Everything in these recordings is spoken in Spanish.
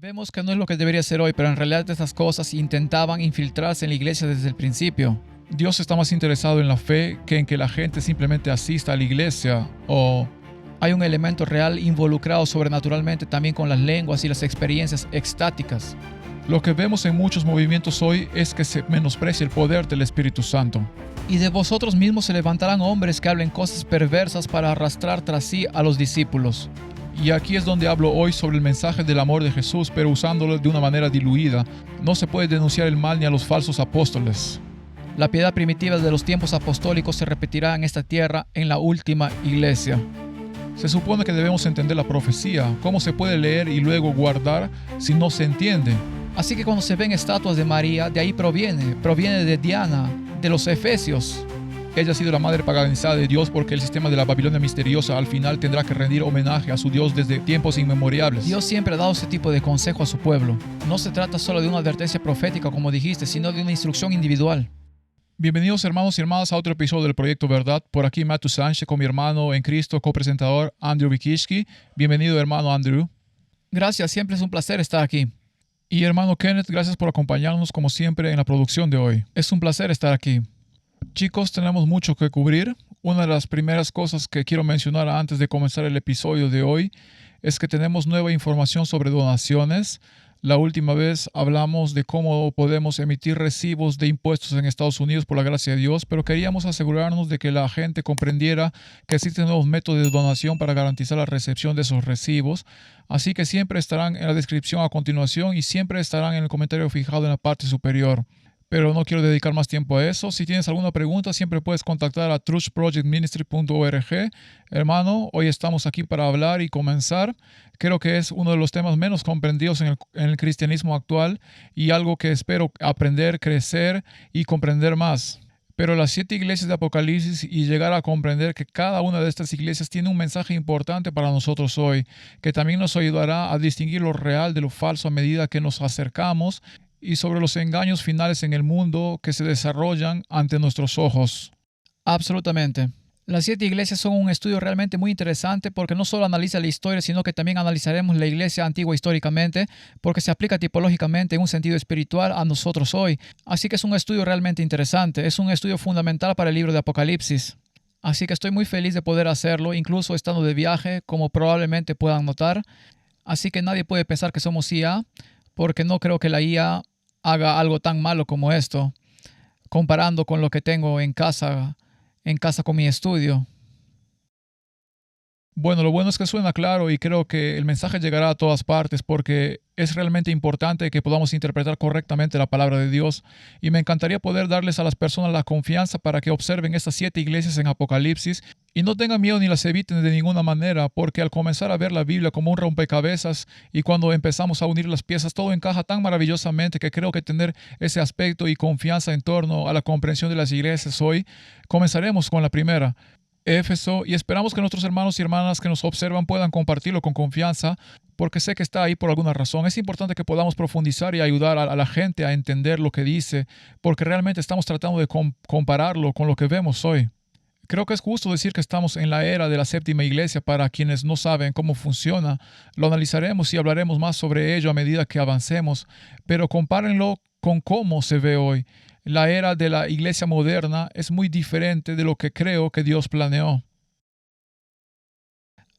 Vemos que no es lo que debería ser hoy, pero en realidad estas cosas intentaban infiltrarse en la iglesia desde el principio. Dios está más interesado en la fe que en que la gente simplemente asista a la iglesia o... Hay un elemento real involucrado sobrenaturalmente también con las lenguas y las experiencias extáticas. Lo que vemos en muchos movimientos hoy es que se menosprecia el poder del Espíritu Santo. Y de vosotros mismos se levantarán hombres que hablen cosas perversas para arrastrar tras sí a los discípulos. Y aquí es donde hablo hoy sobre el mensaje del amor de Jesús, pero usándolo de una manera diluida. No se puede denunciar el mal ni a los falsos apóstoles. La piedad primitiva de los tiempos apostólicos se repetirá en esta tierra en la última iglesia. Se supone que debemos entender la profecía. ¿Cómo se puede leer y luego guardar si no se entiende? Así que cuando se ven estatuas de María, de ahí proviene de Diana, de los Efesios. Ella ha sido la madre paganizada de Dios porque el sistema de la Babilonia misteriosa al final tendrá que rendir homenaje a su Dios desde tiempos inmemoriales. Dios siempre ha dado ese tipo de consejo a su pueblo. No se trata solo de una advertencia profética, como dijiste, sino de una instrucción individual. Bienvenidos hermanos y hermanas a otro episodio del Proyecto Verdad. Por aquí Matthew Sánchez con mi hermano en Cristo, copresentador Andrew Wikishki. Bienvenido hermano Andrew. Gracias, siempre es un placer estar aquí. Y hermano Kenneth, gracias por acompañarnos como siempre en la producción de hoy. Es un placer estar aquí. Chicos, tenemos mucho que cubrir. Una de las primeras cosas que quiero mencionar antes de comenzar el episodio de hoy es que tenemos nueva información sobre donaciones. La última vez hablamos de cómo podemos emitir recibos de impuestos en Estados Unidos por la gracia de Dios, pero queríamos asegurarnos de que la gente comprendiera que existen nuevos métodos de donación para garantizar la recepción de esos recibos. Así que siempre estarán en la descripción a continuación y siempre estarán en el comentario fijado en la parte superior. Pero no quiero dedicar más tiempo a eso. Si tienes alguna pregunta, siempre puedes contactar a truthprojectministry.org. Hermano, hoy estamos aquí para hablar y comenzar. Creo que es uno de los temas menos comprendidos en el cristianismo actual y algo que espero aprender, crecer y comprender más. Pero las 7 iglesias de Apocalipsis y llegar a comprender que cada una de estas iglesias tiene un mensaje importante para nosotros hoy, que también nos ayudará a distinguir lo real de lo falso a medida que nos acercamos y sobre los engaños finales en el mundo que se desarrollan ante nuestros ojos. Absolutamente. Las 7 iglesias son un estudio realmente muy interesante porque no solo analiza la historia, sino que también analizaremos la iglesia antigua históricamente, porque se aplica tipológicamente en un sentido espiritual a nosotros hoy. Así que es un estudio realmente interesante, es un estudio fundamental para el libro de Apocalipsis. Así que estoy muy feliz de poder hacerlo, incluso estando de viaje, como probablemente puedan notar. Así que nadie puede pensar que somos IA, porque no creo que la IA haga algo tan malo como esto, comparando con lo que tengo en casa con mi estudio. Bueno, lo bueno es que suena claro y creo que el mensaje llegará a todas partes porque es realmente importante que podamos interpretar correctamente la palabra de Dios y me encantaría poder darles a las personas la confianza para que observen estas 7 iglesias en Apocalipsis y no tengan miedo ni las eviten de ninguna manera porque al comenzar a ver la Biblia como un rompecabezas y cuando empezamos a unir las piezas todo encaja tan maravillosamente que creo que tener ese aspecto y confianza en torno a la comprensión de las iglesias hoy, comenzaremos con la primera. Éfeso, y esperamos que nuestros hermanos y hermanas que nos observan puedan compartirlo con confianza, porque sé que está ahí por alguna razón. Es importante que podamos profundizar y ayudar a la gente a entender lo que dice, porque realmente estamos tratando de compararlo con lo que vemos hoy. Creo que es justo decir que estamos en la era de la séptima iglesia. Para quienes no saben cómo funciona, lo analizaremos y hablaremos más sobre ello a medida que avancemos, pero compárenlo con cómo se ve hoy. La era de la iglesia moderna es muy diferente de lo que creo que Dios planeó.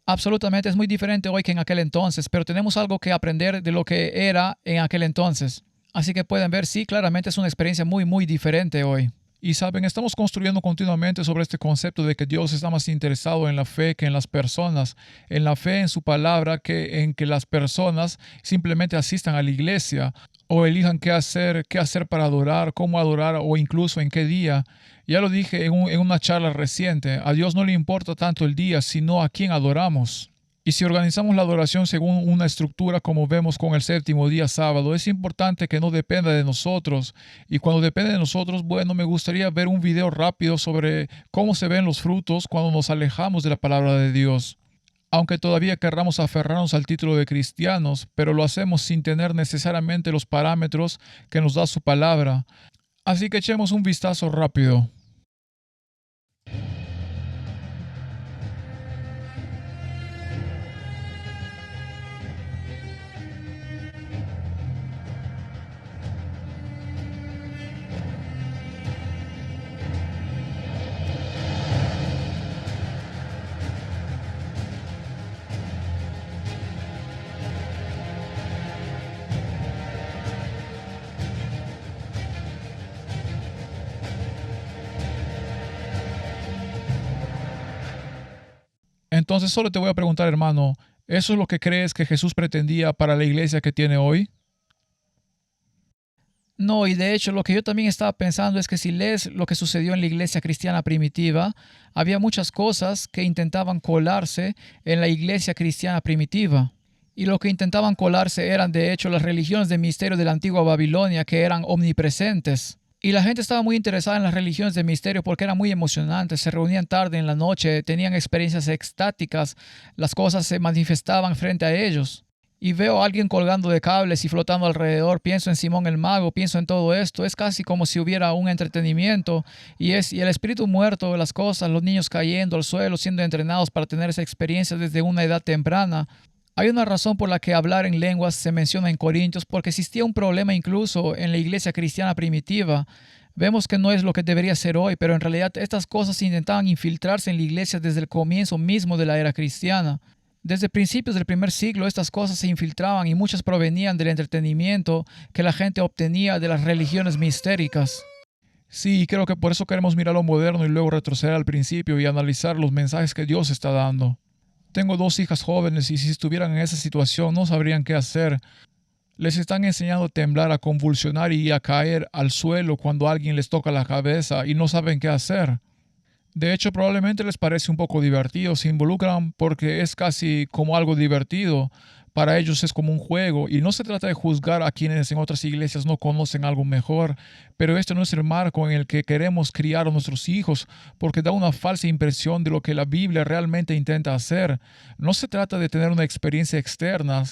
Absolutamente es muy diferente hoy que en aquel entonces, pero tenemos algo que aprender de lo que era en aquel entonces. Así que pueden ver, sí, claramente es una experiencia muy diferente hoy. Y saben, estamos construyendo continuamente sobre este concepto de que Dios está más interesado en la fe que en las personas, en la fe en su palabra que en que las personas simplemente asistan a la iglesia o elijan qué hacer para adorar, cómo adorar o incluso en qué día. Ya lo dije en una charla reciente, a Dios no le importa tanto el día, sino a quién adoramos. Y si organizamos la adoración según una estructura como vemos con el séptimo día sábado, es importante que no dependa de nosotros. Y cuando depende de nosotros, bueno, me gustaría ver un video rápido sobre cómo se ven los frutos cuando nos alejamos de la palabra de Dios. Aunque todavía querramos aferrarnos al título de cristianos, pero lo hacemos sin tener necesariamente los parámetros que nos da su palabra. Así que echemos un vistazo rápido. Entonces solo te voy a preguntar, hermano, ¿eso es lo que crees que Jesús pretendía para la iglesia que tiene hoy? No, y de hecho lo que yo también estaba pensando es que si lees lo que sucedió en la iglesia cristiana primitiva, había muchas cosas que intentaban colarse en la iglesia cristiana primitiva. Y lo que intentaban colarse eran de hecho las religiones de misterio de la antigua Babilonia que eran omnipresentes. Y la gente estaba muy interesada en las religiones de misterio porque eran muy emocionantes, se reunían tarde en la noche, tenían experiencias extáticas, las cosas se manifestaban frente a ellos. Y veo a alguien colgando de cables y flotando alrededor, pienso en Simón el Mago, pienso en todo esto, es casi como si hubiera un entretenimiento y el espíritu muerto, las cosas, los niños cayendo al suelo, siendo entrenados para tener esa experiencia desde una edad temprana. Hay una razón por la que hablar en lenguas se menciona en Corintios, porque existía un problema incluso en la iglesia cristiana primitiva. Vemos que no es lo que debería ser hoy, pero en realidad estas cosas intentaban infiltrarse en la iglesia desde el comienzo mismo de la era cristiana. Desde principios del primer siglo estas cosas se infiltraban y muchas provenían del entretenimiento que la gente obtenía de las religiones mistéricas. Sí, creo que por eso queremos mirar lo moderno y luego retroceder al principio y analizar los mensajes que Dios está dando. Tengo 2 hijas jóvenes y si estuvieran en esa situación no sabrían qué hacer. Les están enseñando a temblar, a convulsionar y a caer al suelo cuando alguien les toca la cabeza y no saben qué hacer. De hecho, probablemente les parece un poco divertido, se involucran porque es casi como algo divertido. Para ellos es como un juego y no se trata de juzgar a quienes en otras iglesias no conocen algo mejor, pero este no es el marco en el que queremos criar a nuestros hijos porque da una falsa impresión de lo que la Biblia realmente intenta hacer. No se trata de tener una experiencia externa,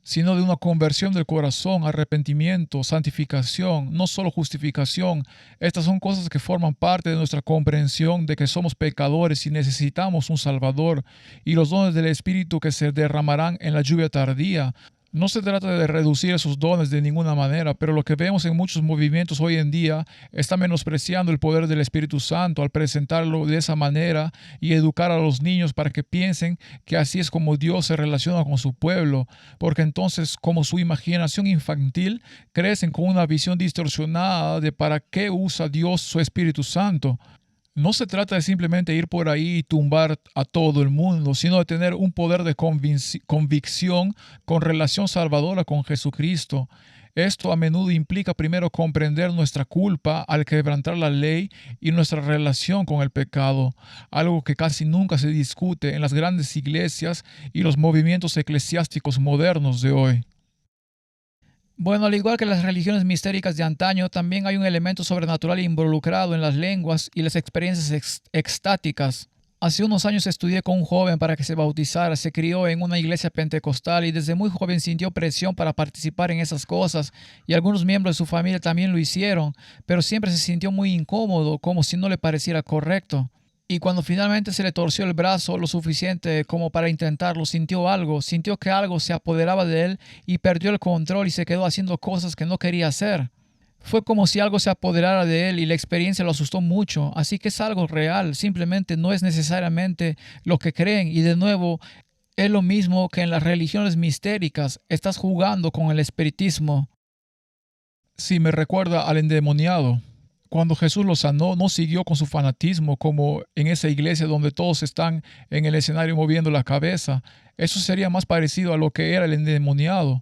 sino de una conversión del corazón, arrepentimiento, santificación, no solo justificación. Estas son cosas que forman parte de nuestra comprensión de que somos pecadores y necesitamos un Salvador, y los dones del Espíritu que se derramarán en la lluvia tardía. No se trata de reducir esos dones de ninguna manera, pero lo que vemos en muchos movimientos hoy en día está menospreciando el poder del Espíritu Santo al presentarlo de esa manera y educar a los niños para que piensen que así es como Dios se relaciona con su pueblo, porque entonces, como su imaginación infantil, crecen con una visión distorsionada de para qué usa Dios su Espíritu Santo. No se trata de simplemente ir por ahí y tumbar a todo el mundo, sino de tener un poder de convicción con relación salvadora con Jesucristo. Esto a menudo implica primero comprender nuestra culpa al quebrantar la ley y nuestra relación con el pecado, algo que casi nunca se discute en las grandes iglesias y los movimientos eclesiásticos modernos de hoy. Bueno, al igual que las religiones mistéricas de antaño, también hay un elemento sobrenatural involucrado en las lenguas y las experiencias extáticas. Hace unos años estudié con un joven para que se bautizara, se crió en una iglesia pentecostal y desde muy joven sintió presión para participar en esas cosas y algunos miembros de su familia también lo hicieron, pero siempre se sintió muy incómodo, como si no le pareciera correcto. Y cuando finalmente se le torció el brazo lo suficiente como para intentarlo, sintió que algo se apoderaba de él y perdió el control y se quedó haciendo cosas que no quería hacer. Fue como si algo se apoderara de él y la experiencia lo asustó mucho, así que es algo real, simplemente no es necesariamente lo que creen y de nuevo es lo mismo que en las religiones mistéricas, estás jugando con el espiritismo. Sí, me recuerda al endemoniado. Cuando Jesús lo sanó, no siguió con su fanatismo como en esa iglesia donde todos están en el escenario moviendo la cabeza. Eso sería más parecido a lo que era el endemoniado.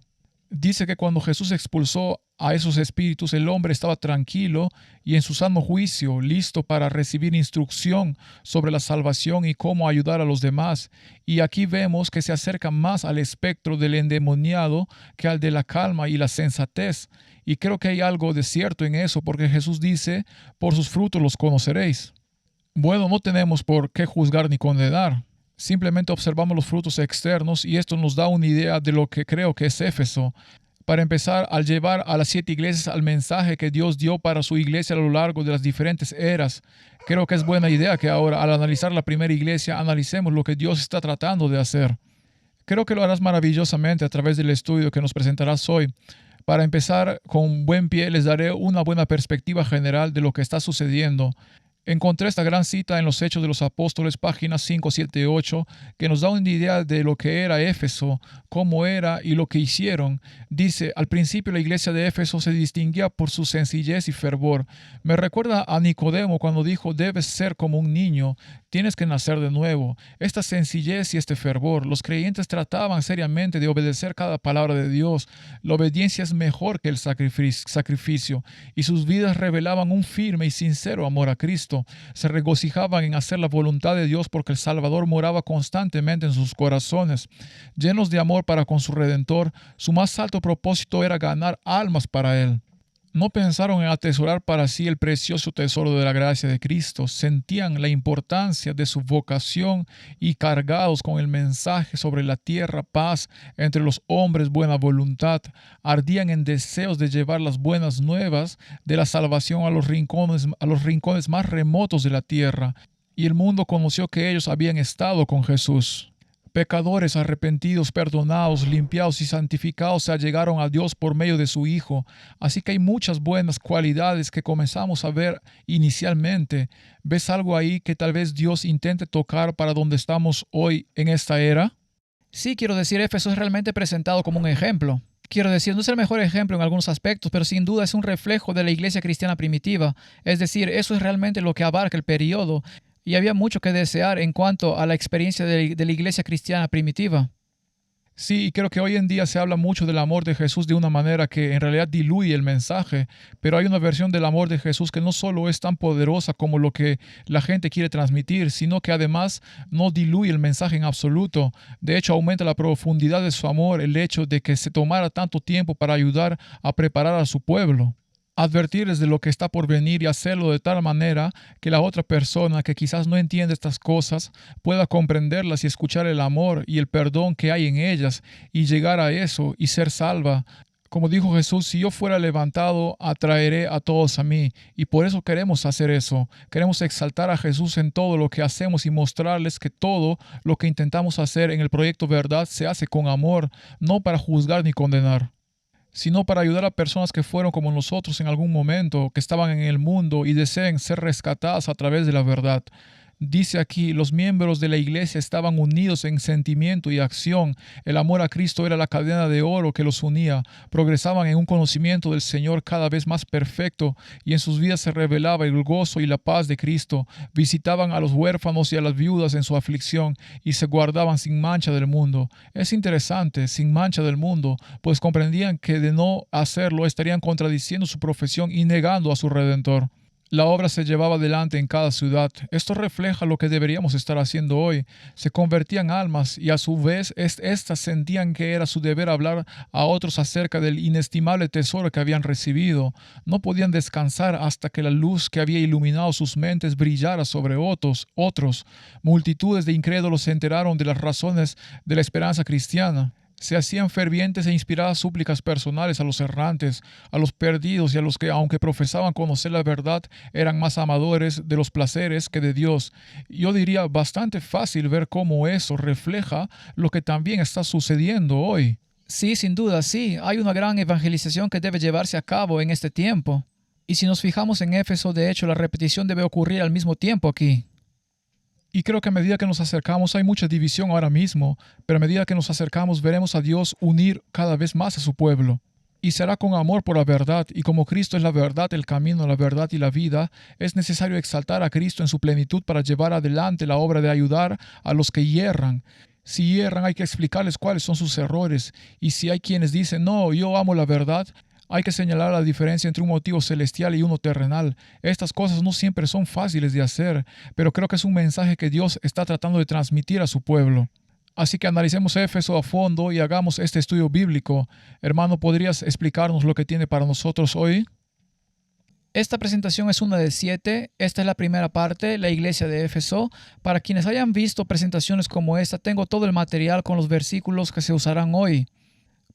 Dice que cuando Jesús expulsó a esos espíritus, el hombre estaba tranquilo y en su sano juicio, listo para recibir instrucción sobre la salvación y cómo ayudar a los demás. Y aquí vemos que se acerca más al espectro del endemoniado que al de la calma y la sensatez. Y creo que hay algo de cierto en eso, porque Jesús dice, por sus frutos los conoceréis. Bueno, no tenemos por qué juzgar ni condenar. Simplemente observamos los frutos externos y esto nos da una idea de lo que creo que es Éfeso. Para empezar, al llevar a las 7 iglesias al mensaje que Dios dio para su iglesia a lo largo de las diferentes eras, creo que es buena idea que ahora, al analizar la primera iglesia, analicemos lo que Dios está tratando de hacer. Creo que lo harás maravillosamente a través del estudio que nos presentarás hoy. Para empezar, con buen pie les daré una buena perspectiva general de lo que está sucediendo. Encontré esta gran cita en los Hechos de los Apóstoles, páginas 5, 7, 8, que nos da una idea de lo que era Éfeso, cómo era y lo que hicieron. Dice, al principio la iglesia de Éfeso se distinguía por su sencillez y fervor. Me recuerda a Nicodemo cuando dijo, debes ser como un niño, Tienes que nacer de nuevo. Esta sencillez y este fervor, los creyentes trataban seriamente de obedecer cada palabra de Dios. La obediencia es mejor que el sacrificio, y sus vidas revelaban un firme y sincero amor a Cristo. Se regocijaban en hacer la voluntad de Dios porque el Salvador moraba constantemente en sus corazones. Llenos de amor para con su Redentor, su más alto propósito era ganar almas para Él. No pensaron en atesorar para sí el precioso tesoro de la gracia de Cristo. Sentían la importancia de su vocación y cargados con el mensaje sobre la tierra, paz entre los hombres, buena voluntad, ardían en deseos de llevar las buenas nuevas de la salvación a los rincones más remotos de la tierra. Y el mundo conoció que ellos habían estado con Jesús. Pecadores arrepentidos, perdonados, limpiados y santificados se allegaron a Dios por medio de su Hijo. Así que hay muchas buenas cualidades que comenzamos a ver inicialmente. ¿Ves algo ahí que tal vez Dios intente tocar para donde estamos hoy en esta era? Sí, quiero decir, Éfeso es realmente presentado como un ejemplo. Quiero decir, no es el mejor ejemplo en algunos aspectos, pero sin duda es un reflejo de la iglesia cristiana primitiva. Es decir, eso es realmente lo que abarca el periodo. Y había mucho que desear en cuanto a la experiencia de la iglesia cristiana primitiva. Sí, y creo que hoy en día se habla mucho del amor de Jesús de una manera que en realidad diluye el mensaje, pero hay una versión del amor de Jesús que no solo es tan poderosa como lo que la gente quiere transmitir, sino que además no diluye el mensaje en absoluto. De hecho, aumenta la profundidad de su amor el hecho de que se tomara tanto tiempo para ayudar a preparar a su pueblo. Advertirles de lo que está por venir y hacerlo de tal manera que la otra persona que quizás no entiende estas cosas pueda comprenderlas y escuchar el amor y el perdón que hay en ellas y llegar a eso y ser salva. Como dijo Jesús, si yo fuera levantado, atraeré a todos a mí. Y por eso queremos hacer eso. Queremos exaltar a Jesús en todo lo que hacemos y mostrarles que todo lo que intentamos hacer en el proyecto Verdad se hace con amor, no para juzgar ni condenar, sino para ayudar a personas que fueron como nosotros en algún momento, que estaban en el mundo y deseen ser rescatadas a través de la verdad. Dice aquí, los miembros de la iglesia estaban unidos en sentimiento y acción. El amor a Cristo era la cadena de oro que los unía. Progresaban en un conocimiento del Señor cada vez más perfecto y en sus vidas se revelaba el gozo y la paz de Cristo. Visitaban a los huérfanos y a las viudas en su aflicción y se guardaban sin mancha del mundo. Es interesante, sin mancha del mundo, pues comprendían que de no hacerlo estarían contradiciendo su profesión y negando a su Redentor. La obra se llevaba adelante en cada ciudad. Esto refleja lo que deberíamos estar haciendo hoy. Se convertían almas y a su vez éstas sentían que era su deber hablar a otros acerca del inestimable tesoro que habían recibido. No podían descansar hasta que la luz que había iluminado sus mentes brillara sobre otros. Multitudes de incrédulos se enteraron de las razones de la esperanza cristiana. Se hacían fervientes e inspiradas súplicas personales a los errantes, a los perdidos y a los que, aunque profesaban conocer la verdad, eran más amadores de los placeres que de Dios. Yo diría bastante fácil ver cómo eso refleja lo que también está sucediendo hoy. Sí, sin duda, sí. Hay una gran evangelización que debe llevarse a cabo en este tiempo. Y si nos fijamos en Éfeso, de hecho, la repetición debe ocurrir al mismo tiempo aquí. Y creo que a medida que nos acercamos, hay mucha división ahora mismo, pero a medida que nos acercamos veremos a Dios unir cada vez más a su pueblo. Y será con amor por la verdad, y como Cristo es la verdad, el camino, la verdad y la vida, es necesario exaltar a Cristo en su plenitud para llevar adelante la obra de ayudar a los que hierran. Si hierran, hay que explicarles cuáles son sus errores, y si hay quienes dicen, no, yo amo la verdad, hay que señalar la diferencia entre un motivo celestial y uno terrenal. Estas cosas no siempre son fáciles de hacer, pero creo que es un mensaje que Dios está tratando de transmitir a su pueblo. Así que analicemos Éfeso a fondo y hagamos este estudio bíblico. Hermano, ¿podrías explicarnos lo que tiene para nosotros hoy? Esta presentación es una de 7. Esta es la primera parte, la iglesia de Éfeso. Para quienes hayan visto presentaciones como esta, tengo todo el material con los versículos que se usarán hoy.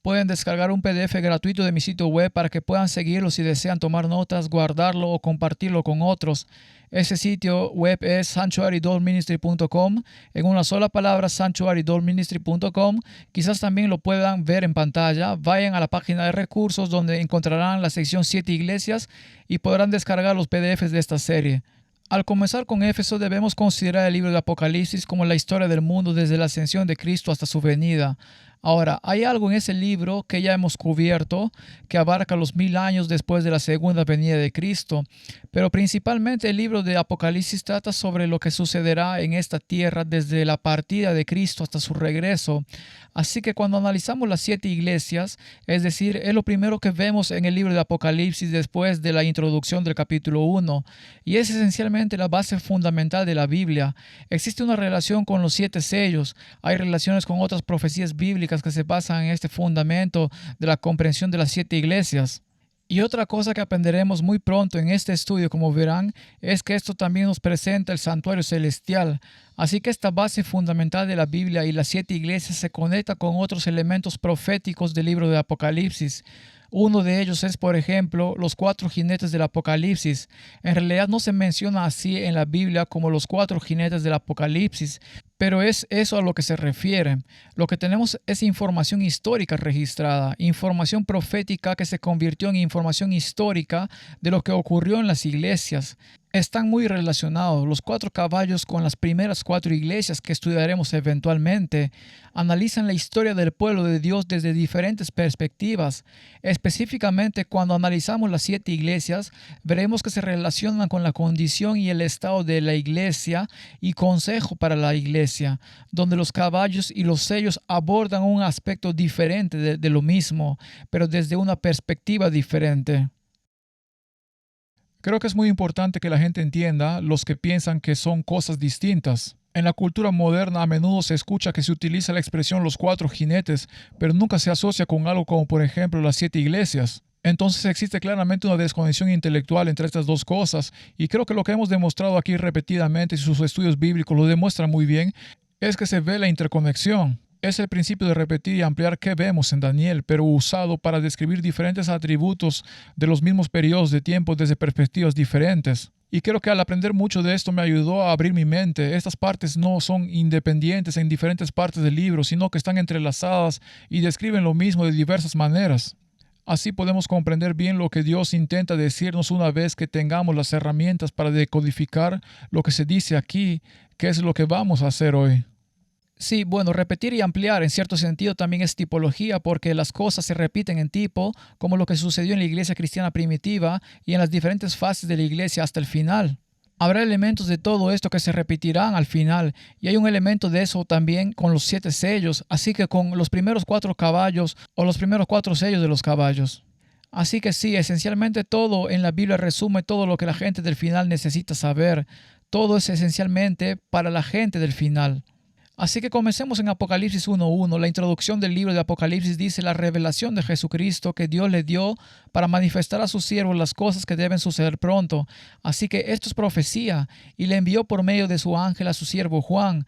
Pueden descargar un PDF gratuito de mi sitio web para que puedan seguirlo si desean tomar notas, guardarlo o compartirlo con otros. Ese sitio web es sanctuarydoorministry.com. En una sola palabra, sanctuarydoorministry.com. Quizás también lo puedan ver en pantalla. Vayan a la página de recursos donde encontrarán la sección 7 iglesias y podrán descargar los PDFs de esta serie. Al comenzar con Éfeso debemos considerar el libro de Apocalipsis como la historia del mundo desde la ascensión de Cristo hasta su venida. Ahora, hay algo en ese libro que ya hemos cubierto, que abarca los 1000 años después de la segunda venida de Cristo, pero principalmente el libro de Apocalipsis trata sobre lo que sucederá en esta tierra desde la partida de Cristo hasta su regreso. Así que cuando analizamos las 7 iglesias, es decir, es lo primero que vemos en el libro de Apocalipsis después de la introducción del capítulo 1, y es esencialmente la base fundamental de la Biblia. Existe una relación con los 7 sellos, hay relaciones con otras profecías bíblicas que se basan en este fundamento de la comprensión de las 7 iglesias. Y otra cosa que aprenderemos muy pronto en este estudio, como verán, es que esto también nos presenta el santuario celestial. Así que esta base fundamental de la Biblia y las 7 iglesias se conecta con otros elementos proféticos del libro de Apocalipsis. Uno de ellos es, por ejemplo, los 4 jinetes del Apocalipsis. En realidad no se menciona así en la Biblia como los 4 jinetes del Apocalipsis, pero es eso a lo que se refiere. Lo que tenemos es información histórica registrada, información profética que se convirtió en información histórica de lo que ocurrió en las iglesias. Están muy relacionados los 4 caballos con las primeras 4 iglesias que estudiaremos eventualmente. Analizan la historia del pueblo de Dios desde diferentes perspectivas. Específicamente, cuando analizamos las 7 iglesias, veremos que se relacionan con la condición y el estado de la iglesia y consejo para la iglesia, donde los caballos y los sellos abordan un aspecto diferente de lo mismo, pero desde una perspectiva diferente. Creo que es muy importante que la gente entienda los que piensan que son cosas distintas. En la cultura moderna a menudo se escucha que se utiliza la expresión los 4 jinetes, pero nunca se asocia con algo como por ejemplo las 7 iglesias. Entonces existe claramente una desconexión intelectual entre estas dos cosas, y creo que lo que hemos demostrado aquí repetidamente, y sus estudios bíblicos lo demuestran muy bien, es que se ve la interconexión. Es el principio de repetir y ampliar que vemos en Daniel, pero usado para describir diferentes atributos de los mismos periodos de tiempo desde perspectivas diferentes. Y creo que al aprender mucho de esto me ayudó a abrir mi mente. Estas partes no son independientes en diferentes partes del libro, sino que están entrelazadas y describen lo mismo de diversas maneras. Así podemos comprender bien lo que Dios intenta decirnos una vez que tengamos las herramientas para decodificar lo que se dice aquí, que es lo que vamos a hacer hoy. Sí, bueno, repetir y ampliar en cierto sentido también es tipología porque las cosas se repiten en tipo, como lo que sucedió en la iglesia cristiana primitiva y en las diferentes fases de la iglesia hasta el final. Habrá elementos de todo esto que se repetirán al final, y hay un elemento de eso también con los 7 sellos, así que con los primeros 4 caballos o los primeros 4 sellos de los caballos. Así que sí, esencialmente todo en la Biblia resume todo lo que la gente del final necesita saber. Todo es esencialmente para la gente del final. Así que comencemos en Apocalipsis 1:1. La introducción del libro de Apocalipsis dice la revelación de Jesucristo que Dios le dio para manifestar a sus siervos las cosas que deben suceder pronto. Así que esto es profecía, y le envió por medio de su ángel a su siervo Juan.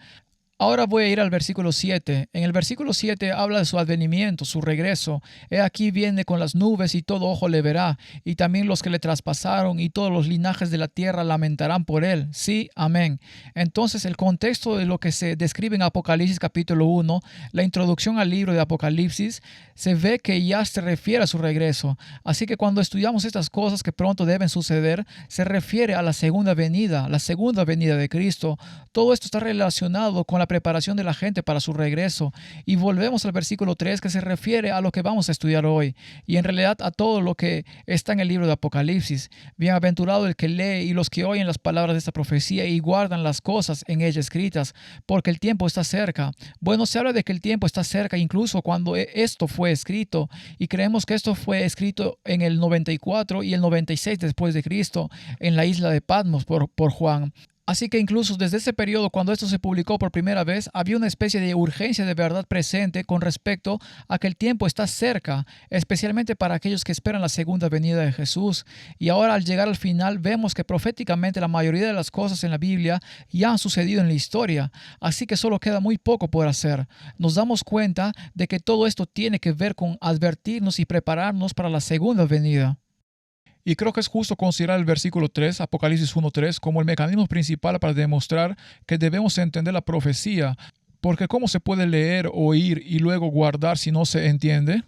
Ahora voy a ir al versículo 7. En el versículo 7 habla de su advenimiento, su regreso. He aquí viene con las nubes y todo ojo le verá, y también los que le traspasaron y todos los linajes de la tierra lamentarán por él. Sí, amén. Entonces el contexto de lo que se describe en Apocalipsis capítulo 1, la introducción al libro de Apocalipsis, se ve que ya se refiere a su regreso. Así que cuando estudiamos estas cosas que pronto deben suceder, se refiere a la segunda venida de Cristo. Todo esto está relacionado con la preparación de la gente para su regreso. Y volvemos al versículo 3 que se refiere a lo que vamos a estudiar hoy y en realidad a todo lo que está en el libro de Apocalipsis. Bienaventurado el que lee y los que oyen las palabras de esta profecía y guardan las cosas en ella escritas, porque el tiempo está cerca. Bueno, se habla de que el tiempo está cerca incluso cuando esto fue escrito, y creemos que esto fue escrito en el 94 y el 96 después de Cristo en la isla de Patmos por Juan. Así que incluso desde ese periodo, cuando esto se publicó por primera vez, había una especie de urgencia de verdad presente con respecto a que el tiempo está cerca, especialmente para aquellos que esperan la segunda venida de Jesús. Y ahora al llegar al final vemos que proféticamente la mayoría de las cosas en la Biblia ya han sucedido en la historia, así que solo queda muy poco por hacer. Nos damos cuenta de que todo esto tiene que ver con advertirnos y prepararnos para la segunda venida. Y creo que es justo considerar el versículo 3, Apocalipsis 1:3, como el mecanismo principal para demostrar que debemos entender la profecía, porque ¿cómo se puede leer, oír y luego guardar si no se entiende?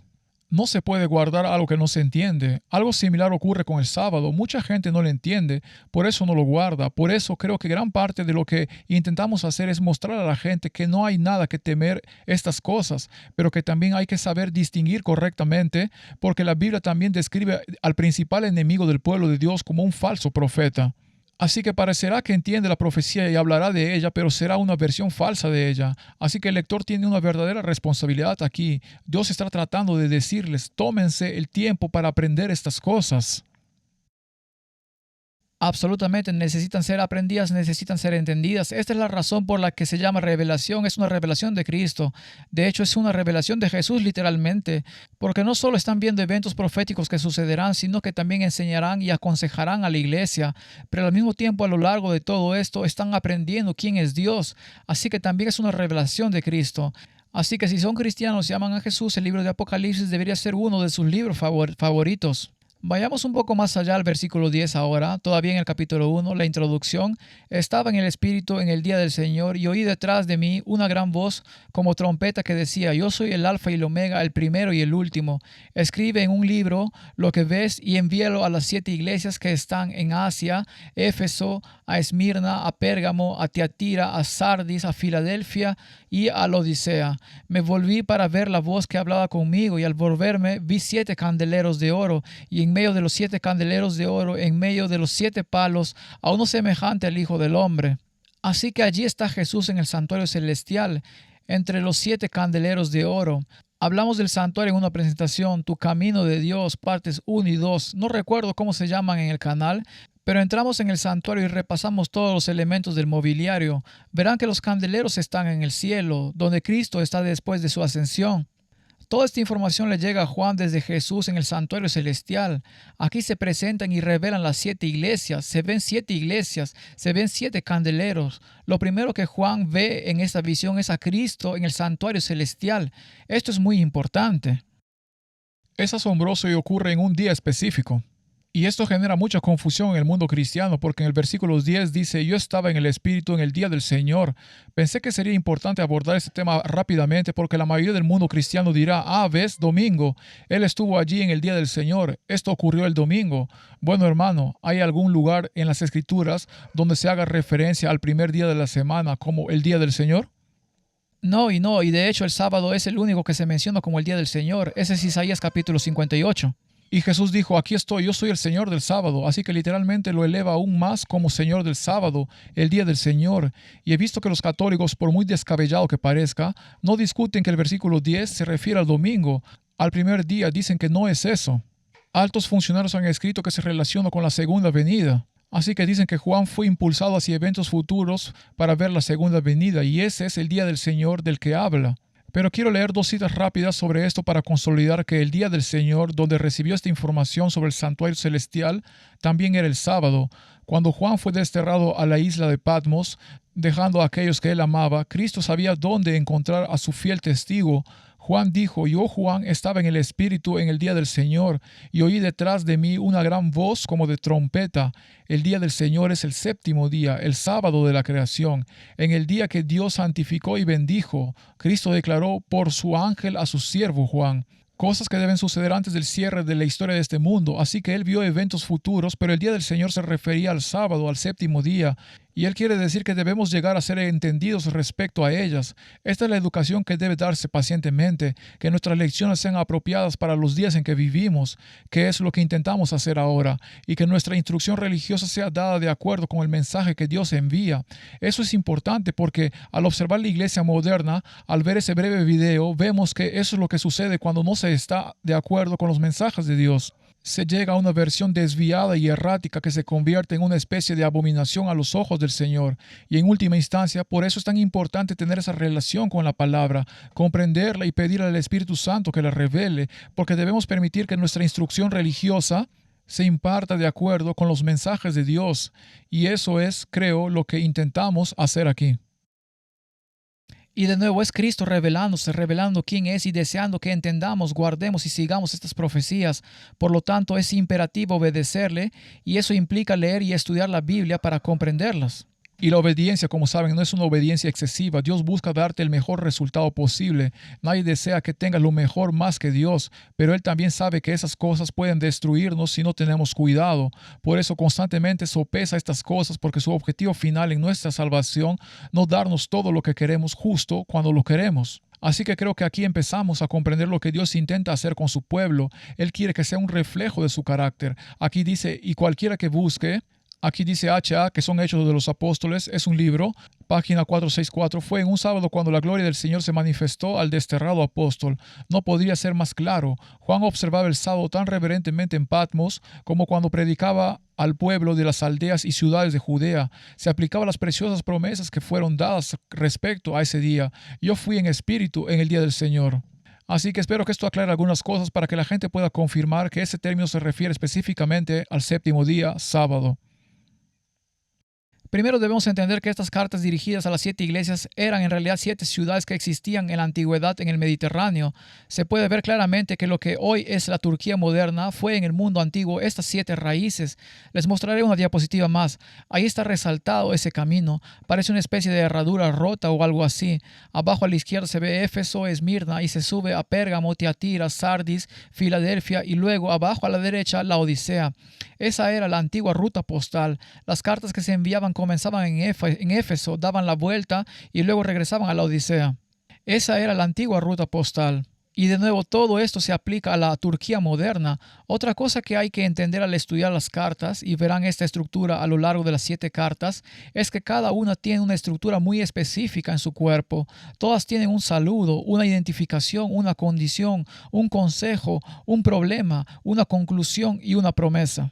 No se puede guardar algo que no se entiende. Algo similar ocurre con el sábado. Mucha gente no lo entiende, por eso no lo guarda. Por eso creo que gran parte de lo que intentamos hacer es mostrar a la gente que no hay nada que temer estas cosas, pero que también hay que saber distinguir correctamente, porque la Biblia también describe al principal enemigo del pueblo de Dios como un falso profeta. Así que parecerá que entiende la profecía y hablará de ella, pero será una versión falsa de ella. Así que el lector tiene una verdadera responsabilidad aquí. Dios está tratando de decirles, tómense el tiempo para aprender estas cosas. Absolutamente, necesitan ser aprendidas, necesitan ser entendidas. Esta es la razón por la que se llama revelación. Es una revelación de Cristo. De hecho, es una revelación de Jesús literalmente, porque no solo están viendo eventos proféticos que sucederán, sino que también enseñarán y aconsejarán a la iglesia. Pero al mismo tiempo, a lo largo de todo esto, están aprendiendo quién es Dios. Así que también es una revelación de Cristo. Así que si son cristianos y aman a Jesús, el libro de Apocalipsis debería ser uno de sus libros favoritos. Vayamos un poco más allá al versículo 10 ahora, todavía en el capítulo 1, la introducción. Estaba en el Espíritu en el día del Señor y oí detrás de mí una gran voz como trompeta que decía, yo soy el Alfa y el Omega, el primero y el último. Escribe en un libro lo que ves y envíalo a las 7 iglesias que están en Asia, Éfeso, a Esmirna, a Pérgamo, a Tiatira, a Sardis, a Filadelfia y a la Odisea. Me volví para ver la voz que hablaba conmigo y al volverme vi 7 candeleros de oro y en medio de los 7 candeleros de oro, en medio de los 7 palos, a uno semejante al Hijo del Hombre. Así que allí está Jesús en el santuario celestial, entre los 7 candeleros de oro. Hablamos del santuario en una presentación, Tu Camino de Dios, partes 1 y 2. No recuerdo cómo se llaman en el canal, pero entramos en el santuario y repasamos todos los elementos del mobiliario. Verán que los candeleros están en el cielo, donde Cristo está después de su ascensión. Toda esta información le llega a Juan desde Jesús en el santuario celestial. Aquí se presentan y revelan las 7 iglesias. Se ven 7 iglesias, se ven 7 candeleros. Lo primero que Juan ve en esta visión es a Cristo en el santuario celestial. Esto es muy importante. Es asombroso y ocurre en un día específico. Y esto genera mucha confusión en el mundo cristiano porque en el versículo 10 dice, yo estaba en el Espíritu en el día del Señor. Pensé que sería importante abordar este tema rápidamente porque la mayoría del mundo cristiano dirá, ves, domingo, Él estuvo allí en el día del Señor. Esto ocurrió el domingo. Bueno, hermano, ¿hay algún lugar en las Escrituras donde se haga referencia al primer día de la semana como el día del Señor? No, y de hecho el sábado es el único que se menciona como el día del Señor. Ese es Isaías capítulo 58. Y Jesús dijo, aquí estoy, yo soy el Señor del sábado. Así que literalmente lo eleva aún más como Señor del sábado, el día del Señor. Y he visto que los católicos, por muy descabellado que parezca, no discuten que el versículo 10 se refiere al domingo. Al primer día dicen que no es eso. Altos funcionarios han escrito que se relaciona con la segunda venida. Así que dicen que Juan fue impulsado hacia eventos futuros para ver la segunda venida. Y ese es el día del Señor del que habla. Pero quiero leer 2 citas rápidas sobre esto para consolidar que el día del Señor, donde recibió esta información sobre el santuario celestial, también era el sábado. Cuando Juan fue desterrado a la isla de Patmos, dejando a aquellos que él amaba, Cristo sabía dónde encontrar a su fiel testigo. Juan dijo, yo, Juan, estaba en el Espíritu en el día del Señor, y oí detrás de mí una gran voz como de trompeta. El día del Señor es el 7º día, el sábado de la creación, en el día que Dios santificó y bendijo. Cristo declaró por su ángel a su siervo Juan. Cosas que deben suceder antes del cierre de la historia de este mundo. Así que él vio eventos futuros, pero el día del Señor se refería al sábado, al 7º día. Y él quiere decir que debemos llegar a ser entendidos respecto a ellas. Esta es la educación que debe darse pacientemente, que nuestras lecciones sean apropiadas para los días en que vivimos, que es lo que intentamos hacer ahora, y que nuestra instrucción religiosa sea dada de acuerdo con el mensaje que Dios envía. Eso es importante porque al observar la iglesia moderna, al ver ese breve video, vemos que eso es lo que sucede cuando no se está de acuerdo con los mensajes de Dios. Se llega a una versión desviada y errática que se convierte en una especie de abominación a los ojos del Señor. Y en última instancia, por eso es tan importante tener esa relación con la palabra, comprenderla y pedir al Espíritu Santo que la revele, porque debemos permitir que nuestra instrucción religiosa se imparta de acuerdo con los mensajes de Dios. Y eso es, creo, lo que intentamos hacer aquí. Y de nuevo es Cristo revelándose, revelando quién es y deseando que entendamos, guardemos y sigamos estas profecías. Por lo tanto, es imperativo obedecerle y eso implica leer y estudiar la Biblia para comprenderlas. Y la obediencia, como saben, no es una obediencia excesiva. Dios busca darte el mejor resultado posible. Nadie desea que tengas lo mejor más que Dios, pero Él también sabe que esas cosas pueden destruirnos si no tenemos cuidado. Por eso constantemente sopesa estas cosas, porque su objetivo final en nuestra salvación no darnos todo lo que queremos justo cuando lo queremos. Así que creo que aquí empezamos a comprender lo que Dios intenta hacer con su pueblo. Él quiere que sea un reflejo de su carácter. Aquí dice, y cualquiera que busque. Aquí dice HA, que son Hechos de los Apóstoles, es un libro, página 464. Fue en un sábado cuando la gloria del Señor se manifestó al desterrado apóstol. No podría ser más claro. Juan observaba el sábado tan reverentemente en Patmos como cuando predicaba al pueblo de las aldeas y ciudades de Judea. Se aplicaba las preciosas promesas que fueron dadas respecto a ese día. Yo fui en espíritu en el día del Señor. Así que espero que esto aclare algunas cosas para que la gente pueda confirmar que ese término se refiere específicamente al séptimo día, sábado. Primero debemos entender que estas cartas dirigidas a las 7 iglesias eran en realidad 7 ciudades que existían en la antigüedad en el Mediterráneo. Se puede ver claramente que lo que hoy es la Turquía moderna fue en el mundo antiguo estas 7 raíces. Les mostraré una diapositiva más. Ahí está resaltado ese camino. Parece una especie de herradura rota o algo así. Abajo a la izquierda se ve Éfeso, Esmirna y se sube a Pérgamo, Tiatira, Sardis, Filadelfia y luego abajo a la derecha la Odisea. Esa era la antigua ruta postal. Las cartas que se enviaban comenzaban en Éfeso, daban la vuelta y luego regresaban a la Odisea. Esa era la antigua ruta postal. Y de nuevo, todo esto se aplica a la Turquía moderna. Otra cosa que hay que entender al estudiar las cartas, y verán esta estructura a lo largo de las 7 cartas, es que cada una tiene una estructura muy específica en su cuerpo. Todas tienen un saludo, una identificación, una condición, un consejo, un problema, una conclusión y una promesa.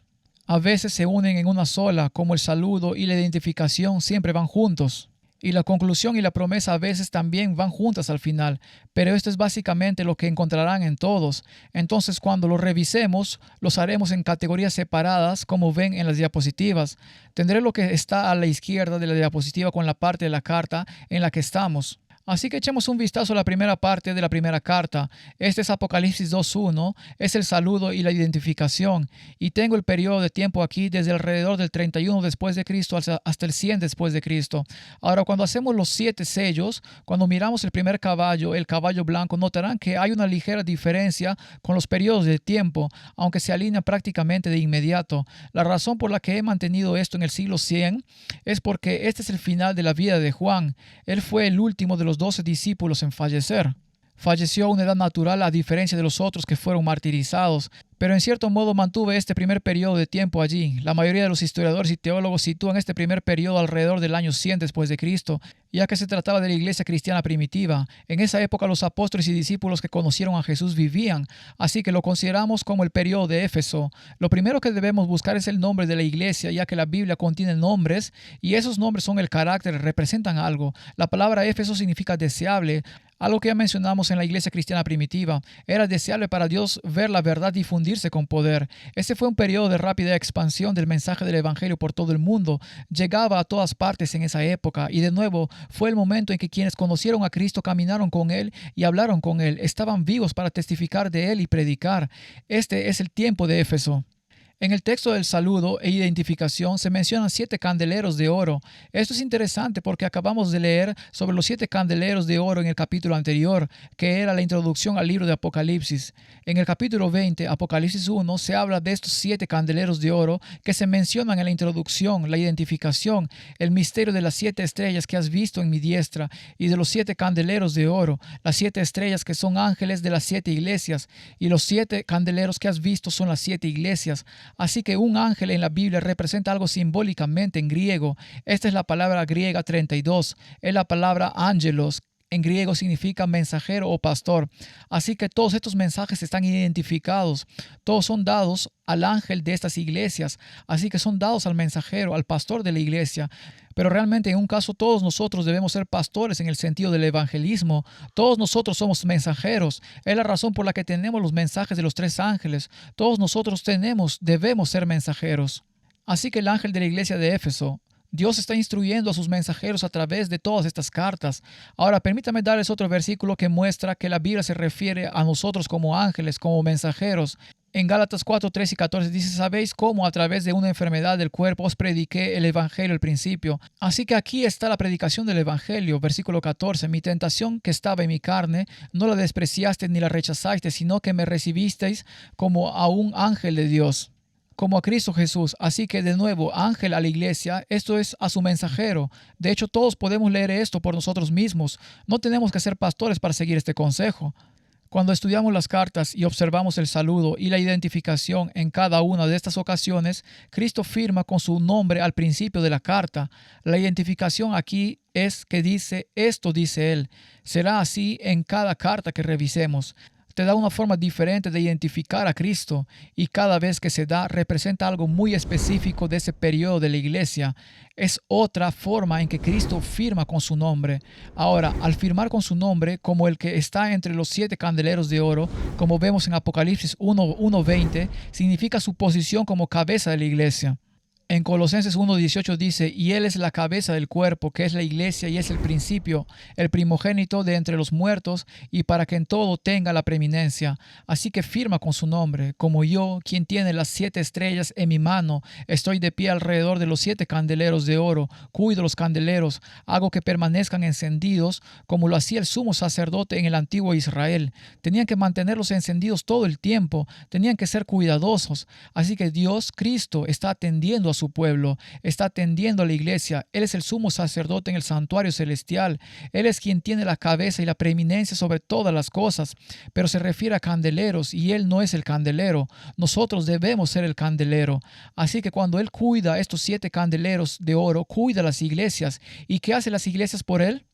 A veces se unen en una sola, como el saludo y la identificación siempre van juntos. Y la conclusión y la promesa a veces también van juntas al final, pero esto es básicamente lo que encontrarán en todos. Entonces, cuando lo revisemos, los haremos en categorías separadas, como ven en las diapositivas. Tendré lo que está a la izquierda de la diapositiva con la parte de la carta en la que estamos. Así que echemos un vistazo a la primera parte de la primera carta. Este es Apocalipsis 2.1, es el saludo y la identificación. Y tengo el periodo de tiempo aquí desde alrededor del 31 después de Cristo hasta el 100 después de Cristo. Ahora, cuando hacemos los 7 sellos, cuando miramos el primer caballo, el caballo blanco, notarán que hay una ligera diferencia con los periodos de tiempo, aunque se alinea prácticamente de inmediato. La razón por la que he mantenido esto en el siglo 100 es porque este es el final de la vida de Juan. Él fue el último de los 12 discípulos en fallecer. Falleció a una edad natural a diferencia de los otros que fueron martirizados, pero en cierto modo mantuve este primer periodo de tiempo allí. La mayoría de los historiadores y teólogos sitúan este primer periodo alrededor del año 100 después de Cristo, ya que se trataba de la iglesia cristiana primitiva. En esa época los apóstoles y discípulos que conocieron a Jesús vivían, así que lo consideramos como el periodo de Éfeso. Lo primero que debemos buscar es el nombre de la iglesia, ya que la Biblia contiene nombres y esos nombres son el carácter, representan algo. La palabra Éfeso significa deseable, algo que ya mencionamos en la iglesia cristiana primitiva. Era deseable para Dios ver la verdad difundirse con poder. Este fue un periodo de rápida expansión del mensaje del evangelio por todo el mundo. Llegaba a todas partes en esa época y de nuevo fue el momento en que quienes conocieron a Cristo caminaron con Él y hablaron con Él. Estaban vivos para testificar de Él y predicar. Este es el tiempo de Éfeso. En el texto del saludo e identificación se mencionan 7 candeleros de oro. Esto es interesante porque acabamos de leer sobre los 7 candeleros de oro en el capítulo anterior, que era la introducción al libro de Apocalipsis. En el capítulo 20, Apocalipsis 1, se habla de estos 7 candeleros de oro que se mencionan en la introducción, la identificación, el misterio de las 7 estrellas que has visto en mi diestra y de los 7 candeleros de oro, las 7 estrellas que son ángeles de las 7 iglesias y los 7 candeleros que has visto son las 7 iglesias. Así que un ángel en la Biblia representa algo simbólicamente en griego. Esta es la palabra griega 32. Es la palabra ángelos. En griego significa mensajero o pastor. Así que todos estos mensajes están identificados. Todos son dados al ángel de estas iglesias. Así que son dados al mensajero, al pastor de la iglesia. Pero realmente en un caso todos nosotros debemos ser pastores en el sentido del evangelismo. Todos nosotros somos mensajeros. Es la razón por la que tenemos los mensajes de los 3 ángeles. Todos nosotros debemos ser mensajeros. Así que el ángel de la iglesia de Éfeso, Dios está instruyendo a sus mensajeros a través de todas estas cartas. Ahora, permítame darles otro versículo que muestra que la Biblia se refiere a nosotros como ángeles, como mensajeros. En Gálatas 4, 13 y 14 dice, sabéis cómo a través de una enfermedad del cuerpo os prediqué el evangelio al principio. Así que aquí está la predicación del evangelio, versículo 14. Mi tentación que estaba en mi carne, no la despreciaste ni la rechazaste, sino que me recibisteis como a un ángel de Dios, como a Cristo Jesús. Así que de nuevo, ángel a la iglesia, esto es a su mensajero. De hecho, todos podemos leer esto por nosotros mismos. No tenemos que ser pastores para seguir este consejo. Cuando estudiamos las cartas y observamos el saludo y la identificación en cada una de estas ocasiones, Cristo firma con su nombre al principio de la carta. La identificación aquí es que dice, esto dice Él. Será así en cada carta que revisemos. Te da una forma diferente de identificar a Cristo y cada vez que se da representa algo muy específico de ese periodo de la iglesia. Es otra forma en que Cristo firma con su nombre. Ahora, al firmar con su nombre, como el que está entre los 7 candeleros de oro, como vemos en Apocalipsis 1:20, significa su posición como cabeza de la iglesia. En Colosenses 1:18 dice, y Él es la cabeza del cuerpo, que es la iglesia, y es el principio, el primogénito de entre los muertos, y para que en todo tenga la preeminencia. Así que firma con su nombre, como yo, quien tiene las 7 estrellas en mi mano, estoy de pie alrededor de los 7 candeleros de oro, cuido los candeleros, hago que permanezcan encendidos, como lo hacía el sumo sacerdote en el antiguo Israel. Tenían que mantenerlos encendidos todo el tiempo, tenían que ser cuidadosos. Así que Dios, Cristo, está atendiendo a su pueblo, está atendiendo a la iglesia. Él es el sumo sacerdote en el santuario celestial. Él es quien tiene la cabeza y la preeminencia sobre todas las cosas, pero se refiere a candeleros y Él no es el candelero. Nosotros debemos ser el candelero. Así que cuando Él cuida estos 7 candeleros de oro, cuida las iglesias. ¿Y qué hacen las iglesias por Él?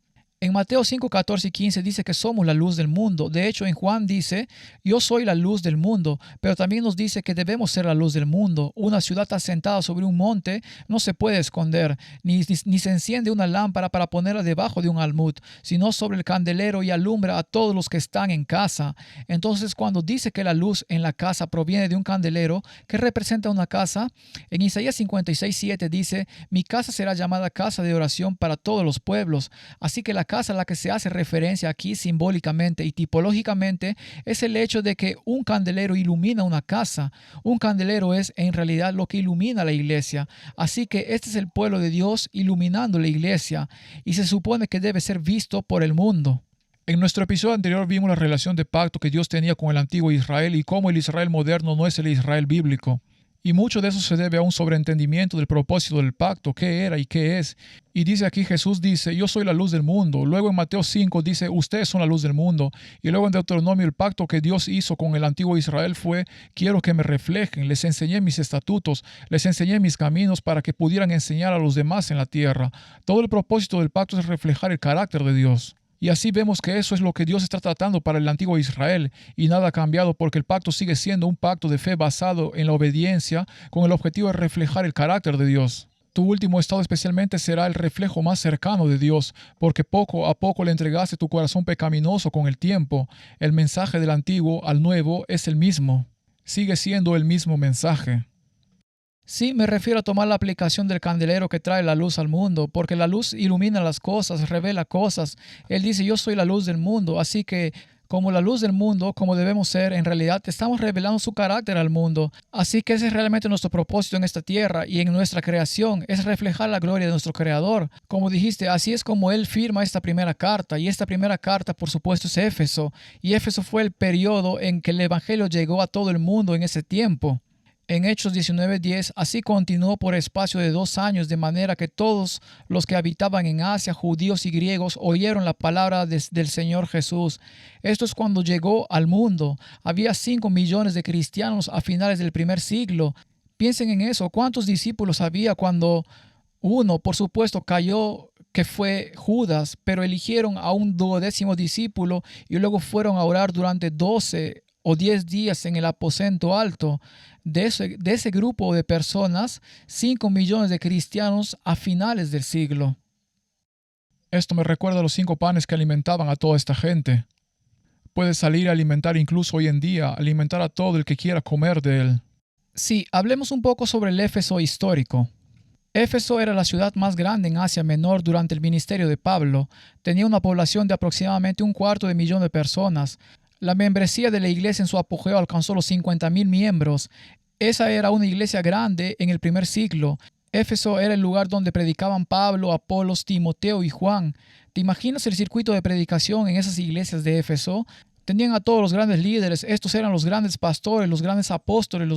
En Mateo 5, 14 y 15 dice que somos la luz del mundo. De hecho, en Juan dice, yo soy la luz del mundo, pero también nos dice que debemos ser la luz del mundo. Una ciudad asentada sobre un monte no se puede esconder, ni se enciende una lámpara para ponerla debajo de un almud, sino sobre el candelero y alumbra a todos los que están en casa. Entonces, cuando dice que la luz en la casa proviene de un candelero, ¿qué representa una casa? En Isaías 56, 7 dice, mi casa será llamada casa de oración para todos los pueblos. Así que la casa a la que se hace referencia aquí simbólicamente y tipológicamente es el hecho de que un candelero ilumina una casa. Un candelero es en realidad lo que ilumina la iglesia. Así que este es el pueblo de Dios iluminando la iglesia y se supone que debe ser visto por el mundo. En nuestro episodio anterior vimos la relación de pacto que Dios tenía con el antiguo Israel y cómo el Israel moderno no es el Israel bíblico. Y mucho de eso se debe a un sobreentendimiento del propósito del pacto, qué era y qué es. Y dice aquí, Jesús dice, yo soy la luz del mundo. Luego en Mateo 5 dice, ustedes son la luz del mundo. Y luego en Deuteronomio el pacto que Dios hizo con el antiguo Israel fue, quiero que me reflejen. Les enseñé mis estatutos, les enseñé mis caminos para que pudieran enseñar a los demás en la tierra. Todo el propósito del pacto es reflejar el carácter de Dios. Y así vemos que eso es lo que Dios está tratando para el antiguo Israel y nada ha cambiado porque el pacto sigue siendo un pacto de fe basado en la obediencia con el objetivo de reflejar el carácter de Dios. Tu último estado especialmente será el reflejo más cercano de Dios, porque poco a poco le entregaste tu corazón pecaminoso con el tiempo. El mensaje del antiguo al nuevo es el mismo. Sigue siendo el mismo mensaje. Sí, me refiero a tomar la aplicación del candelero que trae la luz al mundo, porque la luz ilumina las cosas, revela cosas. Él dice, yo soy la luz del mundo, así que como la luz del mundo, como debemos ser, en realidad estamos revelando su carácter al mundo. Así que ese es realmente nuestro propósito en esta tierra y en nuestra creación, es reflejar la gloria de nuestro Creador. Como dijiste, así es como Él firma esta primera carta, y esta primera carta, por supuesto, es Éfeso, y Éfeso fue el periodo en que el Evangelio llegó a todo el mundo en ese tiempo. En Hechos 19:10, así continuó por espacio de 2 años, de manera que todos los que habitaban en Asia, judíos y griegos, oyeron la palabra del Señor Jesús. Esto es cuando llegó al mundo. Había 5 millones de cristianos a finales del primer siglo. Piensen en eso. ¿Cuántos discípulos había cuando uno, por supuesto, cayó, que fue Judas, pero eligieron a un 12º discípulo y luego fueron a orar durante 12 o 10 días en el aposento alto? De ese grupo de personas, 5 millones de cristianos a finales del siglo. Esto me recuerda a los 5 panes que alimentaban a toda esta gente. Puedes salir a alimentar incluso hoy en día, alimentar a todo el que quiera comer de él. Sí, hablemos un poco sobre el Éfeso histórico. Éfeso era la ciudad más grande en Asia Menor durante el ministerio de Pablo. Tenía una población de aproximadamente 1/4 de millón de personas. La membresía de la iglesia en su apogeo alcanzó los 50,000 miembros. Esa era una iglesia grande en el primer siglo. Éfeso era el lugar donde predicaban Pablo, Apolos, Timoteo y Juan. ¿Te imaginas el circuito de predicación en esas iglesias de Éfeso? Tenían a todos los grandes líderes. Estos eran los grandes pastores, los grandes apóstoles,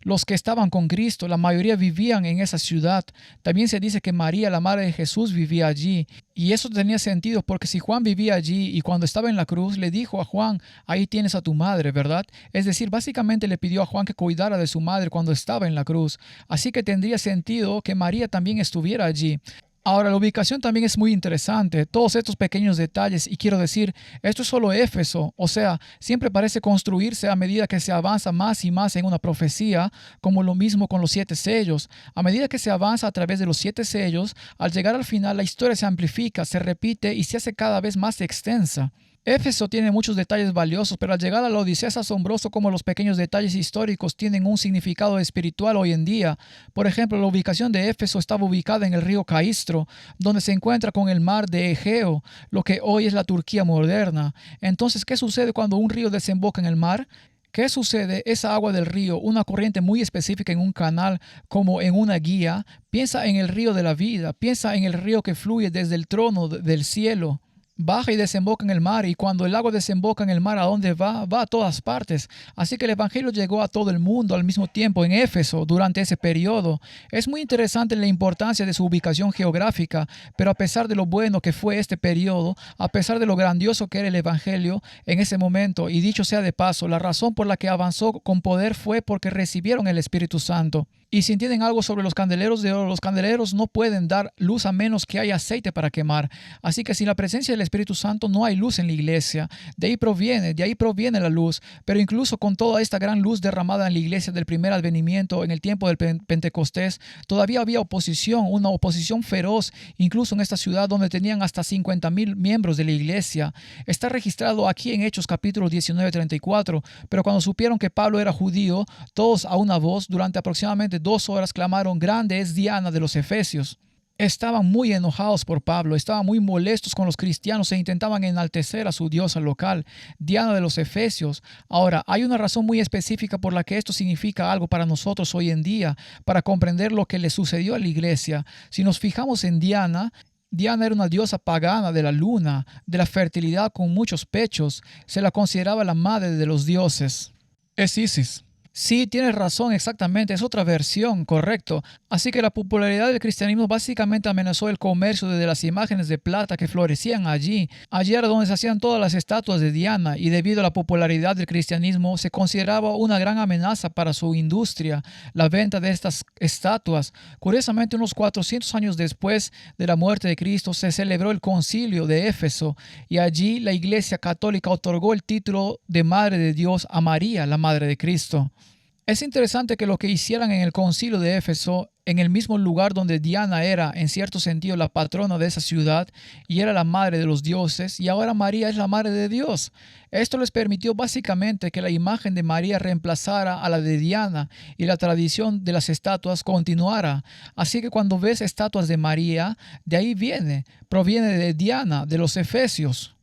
los que estaban con Cristo. La mayoría vivían en esa ciudad. También se dice que María, la madre de Jesús, vivía allí. Y eso tenía sentido porque si Juan vivía allí y cuando estaba en la cruz le dijo a Juan, ahí tienes a tu madre, ¿verdad? Es decir, básicamente le pidió a Juan que cuidara de su madre cuando estaba en la cruz. Así que tendría sentido que María también estuviera allí. Ahora, la ubicación también es muy interesante, todos estos pequeños detalles, y quiero decir, esto es solo Éfeso, o sea, siempre parece construirse a medida que se avanza más y más en una profecía, como lo mismo con los 7 sellos. A medida que se avanza a través de los 7 sellos, al llegar al final la historia se amplifica, se repite y se hace cada vez más extensa. Éfeso tiene muchos detalles valiosos, pero al llegar a la Odisea es asombroso cómo los pequeños detalles históricos tienen un significado espiritual hoy en día. Por ejemplo, la ubicación de Éfeso estaba ubicada en el río Caistro, donde se encuentra con el mar de Egeo, lo que hoy es la Turquía moderna. Entonces, ¿qué sucede cuando un río desemboca en el mar? ¿Qué sucede? Esa agua del río, una corriente muy específica en un canal como en una guía, piensa en el río de la vida, piensa en el río que fluye desde el trono del cielo. Baja y desemboca en el mar, y cuando el agua desemboca en el mar, ¿a dónde va? Va a todas partes. Así que el Evangelio llegó a todo el mundo al mismo tiempo en Éfeso durante ese periodo. Es muy interesante la importancia de su ubicación geográfica, pero a pesar de lo bueno que fue este periodo, a pesar de lo grandioso que era el Evangelio en ese momento, y dicho sea de paso, la razón por la que avanzó con poder fue porque recibieron el Espíritu Santo. Y si entienden algo sobre los candeleros de oro, los candeleros no pueden dar luz a menos que haya aceite para quemar. Así que sin la presencia del Espíritu Santo no hay luz en la iglesia. De ahí proviene la luz. Pero incluso con toda esta gran luz derramada en la iglesia del primer advenimiento en el tiempo del Pentecostés, todavía había oposición, una oposición feroz, incluso en esta ciudad donde tenían hasta 50,000 miembros de la iglesia. Está registrado aquí en Hechos capítulo 19:34. Pero cuando supieron que Pablo era judío, todos a una voz, durante aproximadamente 2 horas clamaron: grande es Diana de los Efesios. Estaban muy enojados por Pablo, estaban muy molestos con los cristianos e intentaban enaltecer a su diosa local, Diana de los Efesios. Ahora, hay una razón muy específica por la que esto significa algo para nosotros hoy en día, para comprender lo que le sucedió a la iglesia. Si nos fijamos en Diana, Diana era una diosa pagana de la luna, de la fertilidad con muchos pechos. Se la consideraba la madre de los dioses. Es Isis. Sí, tienes razón, exactamente, es otra versión, correcto. Así que la popularidad del cristianismo básicamente amenazó el comercio de las imágenes de plata que florecían allí. Allí era donde se hacían todas las estatuas de Diana, y debido a la popularidad del cristianismo se consideraba una gran amenaza para su industria la venta de estas estatuas. Curiosamente, unos 400 años después de la muerte de Cristo se celebró el concilio de Éfeso, y allí la Iglesia Católica otorgó el título de Madre de Dios a María, la Madre de Cristo. Es interesante que lo que hicieran en el concilio de Éfeso, en el mismo lugar donde Diana era, en cierto sentido, la patrona de esa ciudad y era la madre de los dioses, y ahora María es la madre de Dios. Esto les permitió básicamente que la imagen de María reemplazara a la de Diana y la tradición de las estatuas continuara. Así que cuando ves estatuas de María, de ahí proviene de Diana, de los Efesios.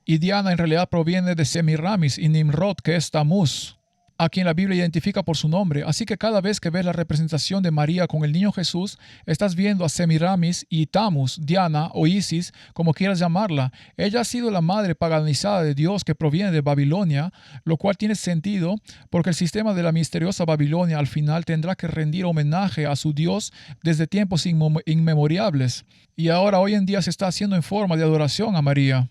Y Diana en realidad proviene de Semiramis y Nimrod, que es Tamuz, a quien la Biblia identifica por su nombre. Así que cada vez que ves la representación de María con el niño Jesús, estás viendo a Semiramis y Tamuz, Diana o Isis, como quieras llamarla. Ella ha sido la madre paganizada de Dios que proviene de Babilonia, lo cual tiene sentido porque el sistema de la misteriosa Babilonia al final tendrá que rendir homenaje a su Dios desde tiempos inmemorables. Y ahora hoy en día se está haciendo en forma de adoración a María.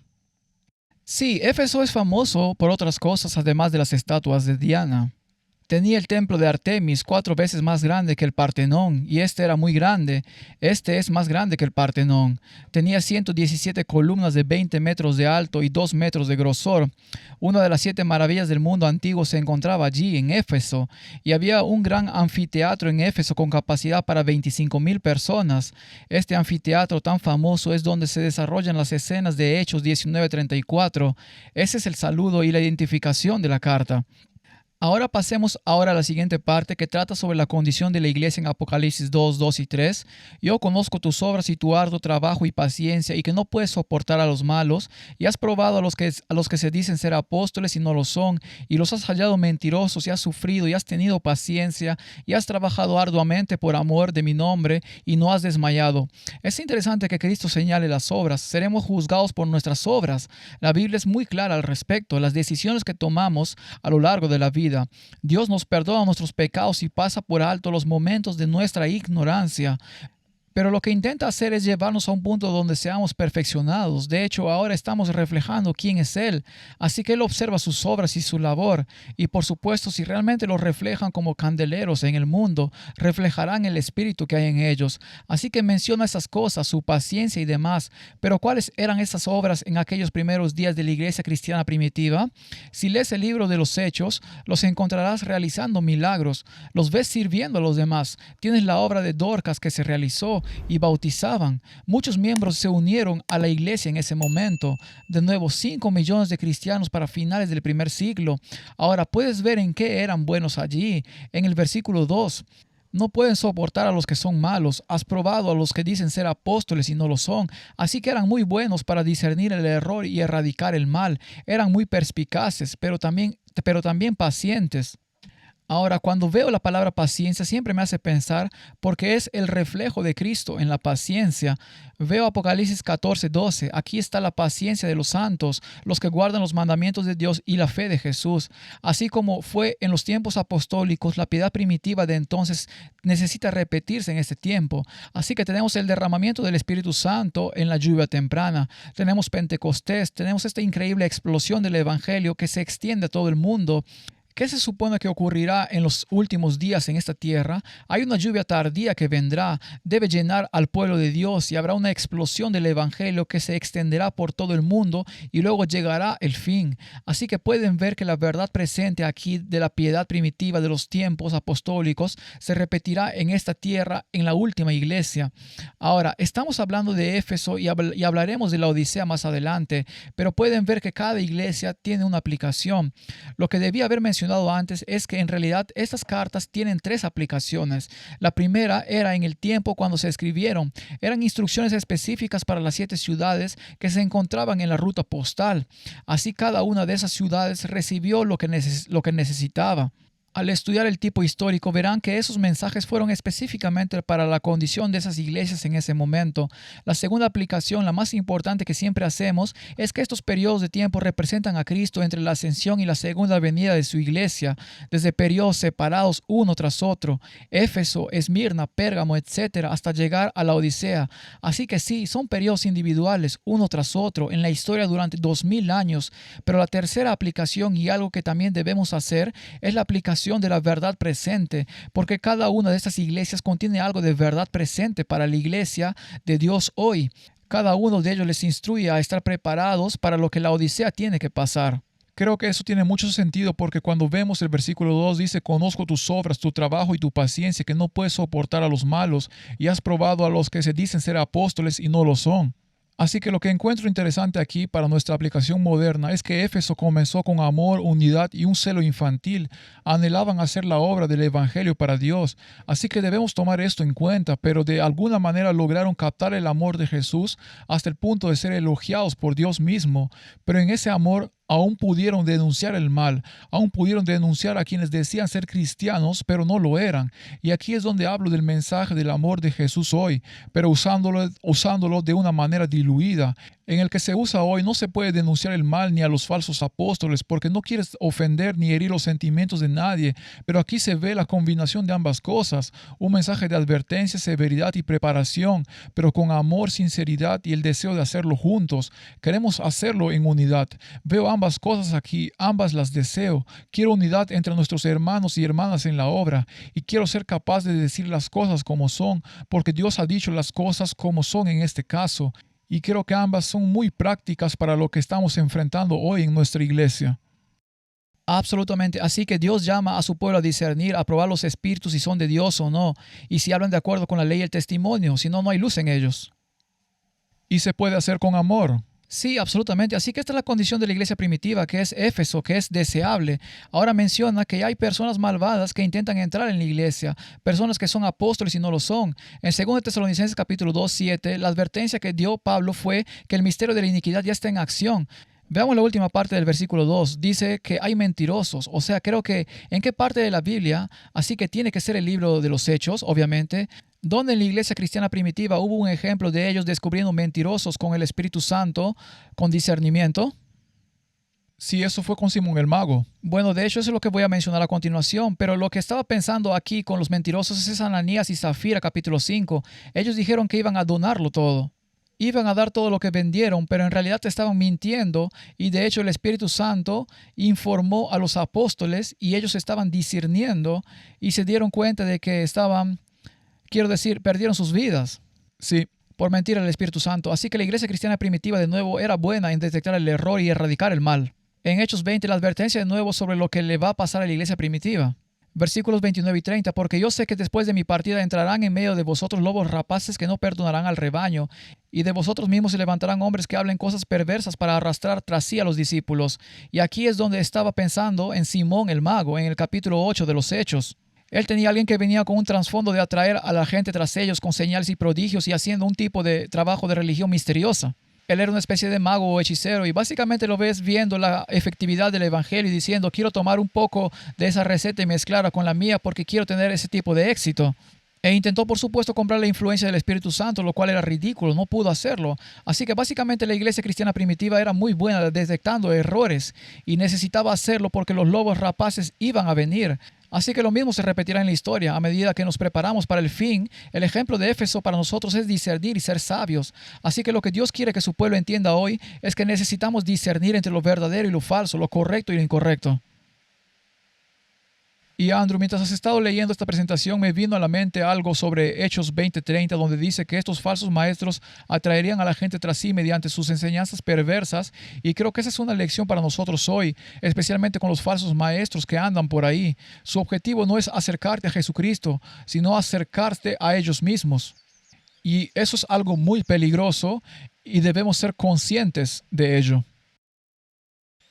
Sí, Éfeso es famoso por otras cosas además de las estatuas de Diana. Tenía el templo de Artemis 4 veces más grande que el Partenón, y este era muy grande. Este es más grande que el Partenón. Tenía 117 columnas de 20 metros de alto y 2 metros de grosor. Una de las 7 maravillas del mundo antiguo se encontraba allí, en Éfeso, y había un gran anfiteatro en Éfeso con capacidad para 25,000 personas. Este anfiteatro tan famoso es donde se desarrollan las escenas de Hechos 19:34. Ese es el saludo y la identificación de la carta. Ahora pasemos a la siguiente parte que trata sobre la condición de la iglesia en Apocalipsis 2, 2 y 3. Yo conozco tus obras y tu arduo trabajo y paciencia y que no puedes soportar a los malos y has probado a los que se dicen ser apóstoles y no lo son y los has hallado mentirosos y has sufrido y has tenido paciencia y has trabajado arduamente por amor de mi nombre y no has desmayado. Es interesante que Cristo señale las obras. Seremos juzgados por nuestras obras. La Biblia es muy clara al respecto. Las decisiones que tomamos a lo largo de la vida. Dios nos perdona nuestros pecados y pasa por alto los momentos de nuestra ignorancia. Pero lo que intenta hacer es llevarnos a un punto donde seamos perfeccionados. De hecho, ahora estamos reflejando quién es Él. Así que Él observa sus obras y su labor. Y por supuesto, si realmente los reflejan como candeleros en el mundo, reflejarán el espíritu que hay en ellos. Así que menciona esas cosas, su paciencia y demás. Pero ¿cuáles eran esas obras en aquellos primeros días de la iglesia cristiana primitiva? Si lees el libro de los Hechos, los encontrarás realizando milagros. Los ves sirviendo a los demás. Tienes la obra de Dorcas que se realizó y bautizaban. Muchos miembros se unieron a la iglesia en ese momento. De nuevo, 5 millones de cristianos para finales del primer siglo. Ahora puedes ver en qué eran buenos allí. En el versículo 2. No pueden soportar a los que son malos. Has probado a los que dicen ser apóstoles y no lo son. Así que eran muy buenos para discernir el error y erradicar el mal. Eran muy perspicaces, pero también pacientes. Ahora, cuando veo la palabra paciencia, siempre me hace pensar porque es el reflejo de Cristo en la paciencia. Veo Apocalipsis 14, 12. Aquí está la paciencia de los santos, los que guardan los mandamientos de Dios y la fe de Jesús. Así como fue en los tiempos apostólicos, la piedad primitiva de entonces necesita repetirse en este tiempo. Así que tenemos el derramamiento del Espíritu Santo en la lluvia temprana. Tenemos Pentecostés, tenemos esta increíble explosión del Evangelio que se extiende a todo el mundo. ¿Qué se supone que ocurrirá en los últimos días en esta tierra? Hay una lluvia tardía que vendrá, debe llenar al pueblo de Dios y habrá una explosión del Evangelio que se extenderá por todo el mundo y luego llegará el fin. Así que pueden ver que la verdad presente aquí de la piedad primitiva de los tiempos apostólicos se repetirá en esta tierra en la última iglesia. Ahora, estamos hablando de Éfeso y hablaremos de la Odisea más adelante, pero pueden ver que cada iglesia tiene una aplicación. Lo que debía haber mencionado antes es que en realidad estas cartas tienen 3 aplicaciones. La primera era en el tiempo cuando se escribieron. Eran instrucciones específicas para las 7 ciudades que se encontraban en la ruta postal. Así cada una de esas ciudades recibió lo que necesitaba. Al estudiar el tipo histórico verán que esos mensajes fueron específicamente para la condición de esas iglesias en ese momento. La segunda aplicación, la más importante que siempre hacemos, es que estos periodos de tiempo representan a Cristo entre la ascensión y la segunda venida de su iglesia, desde periodos separados uno tras otro, Éfeso, Esmirna, Pérgamo, etc., hasta llegar a la Odisea. Así que sí, son periodos individuales, uno tras otro, en la historia durante 2000 años, pero la tercera aplicación y algo que también debemos hacer es la aplicación de la verdad presente, porque cada una de estas iglesias contiene algo de verdad presente para la iglesia de Dios hoy. Cada uno de ellos les instruye a estar preparados para lo que la Odisea tiene que pasar. Creo que eso tiene mucho sentido porque cuando vemos el versículo 2 dice, conozco tus obras, tu trabajo y tu paciencia, que no puedes soportar a los malos y has probado a los que se dicen ser apóstoles y no lo son. Así que lo que encuentro interesante aquí para nuestra aplicación moderna es que Éfeso comenzó con amor, unidad y un celo infantil. Anhelaban hacer la obra del Evangelio para Dios. Así que debemos tomar esto en cuenta, pero de alguna manera lograron captar el amor de Jesús hasta el punto de ser elogiados por Dios mismo. Pero en ese amor aún pudieron denunciar el mal, aún pudieron denunciar a quienes decían ser cristianos, pero no lo eran. Y aquí es donde hablo del mensaje del amor de Jesús hoy, pero usándolo de una manera diluida. En el que se usa hoy no se puede denunciar el mal ni a los falsos apóstoles porque no quieres ofender ni herir los sentimientos de nadie, pero aquí se ve la combinación de ambas cosas, un mensaje de advertencia, severidad y preparación, pero con amor, sinceridad y el deseo de hacerlo juntos. Queremos hacerlo en unidad. Veo ambas cosas aquí, ambas las deseo. Quiero unidad entre nuestros hermanos y hermanas en la obra y quiero ser capaz de decir las cosas como son, porque Dios ha dicho las cosas como son en este caso. Y creo que ambas son muy prácticas para lo que estamos enfrentando hoy en nuestra iglesia. Absolutamente. Así que Dios llama a su pueblo a discernir, a probar los espíritus si son de Dios o no, y si hablan de acuerdo con la ley y el testimonio, si no, no hay luz en ellos. Y se puede hacer con amor. Sí, absolutamente. Así que esta es la condición de la iglesia primitiva, que es Éfeso, que es deseable. Ahora menciona que hay personas malvadas que intentan entrar en la iglesia, personas que son apóstoles y no lo son. En 2 Tesalonicenses capítulo 2, 7, la advertencia que dio Pablo fue que el misterio de la iniquidad ya está en acción. Veamos la última parte del versículo 2. Dice que hay mentirosos. O sea, creo que ¿en qué parte de la Biblia? Así que tiene que ser el libro de los Hechos, obviamente, donde en la iglesia cristiana primitiva hubo un ejemplo de ellos descubriendo mentirosos con el Espíritu Santo, con discernimiento. Sí, eso fue con Simón el Mago. Bueno, de hecho eso es lo que voy a mencionar a continuación, pero lo que estaba pensando aquí con los mentirosos es Ananías y Zafira capítulo 5. Ellos dijeron que iban a donarlo todo. Iban a dar todo lo que vendieron, pero en realidad estaban mintiendo y de hecho el Espíritu Santo informó a los apóstoles y ellos estaban discerniendo y se dieron cuenta de que perdieron sus vidas Sí, por mentir al Espíritu Santo. Así que la iglesia cristiana primitiva de nuevo era buena en detectar el error y erradicar el mal. En Hechos 20, la advertencia de nuevo sobre lo que le va a pasar a la iglesia primitiva. Versículos 29 y 30, porque yo sé que después de mi partida entrarán en medio de vosotros lobos rapaces que no perdonarán al rebaño, y de vosotros mismos se levantarán hombres que hablen cosas perversas para arrastrar tras sí a los discípulos. Y aquí es donde estaba pensando en Simón el mago, en el capítulo 8 de los Hechos. Él tenía alguien que venía con un trasfondo de atraer a la gente tras ellos con señales y prodigios y haciendo un tipo de trabajo de religión misteriosa. Él era una especie de mago o hechicero y básicamente lo ves viendo la efectividad del evangelio y diciendo quiero tomar un poco de esa receta y mezclarla con la mía porque quiero tener ese tipo de éxito. E intentó por supuesto comprar la influencia del Espíritu Santo, lo cual era ridículo, no pudo hacerlo. Así que básicamente la iglesia cristiana primitiva era muy buena detectando errores y necesitaba hacerlo porque los lobos rapaces iban a venir. Así que lo mismo se repetirá en la historia. A medida que nos preparamos para el fin, el ejemplo de Éfeso para nosotros es discernir y ser sabios. Así que lo que Dios quiere que su pueblo entienda hoy es que necesitamos discernir entre lo verdadero y lo falso, lo correcto y lo incorrecto. Y Andrew, mientras has estado leyendo esta presentación, me vino a la mente algo sobre Hechos 20:30, donde dice que estos falsos maestros atraerían a la gente tras sí mediante sus enseñanzas perversas. Y creo que esa es una lección para nosotros hoy, especialmente con los falsos maestros que andan por ahí. Su objetivo no es acercarte a Jesucristo, sino acercarte a ellos mismos. Y eso es algo muy peligroso y debemos ser conscientes de ello.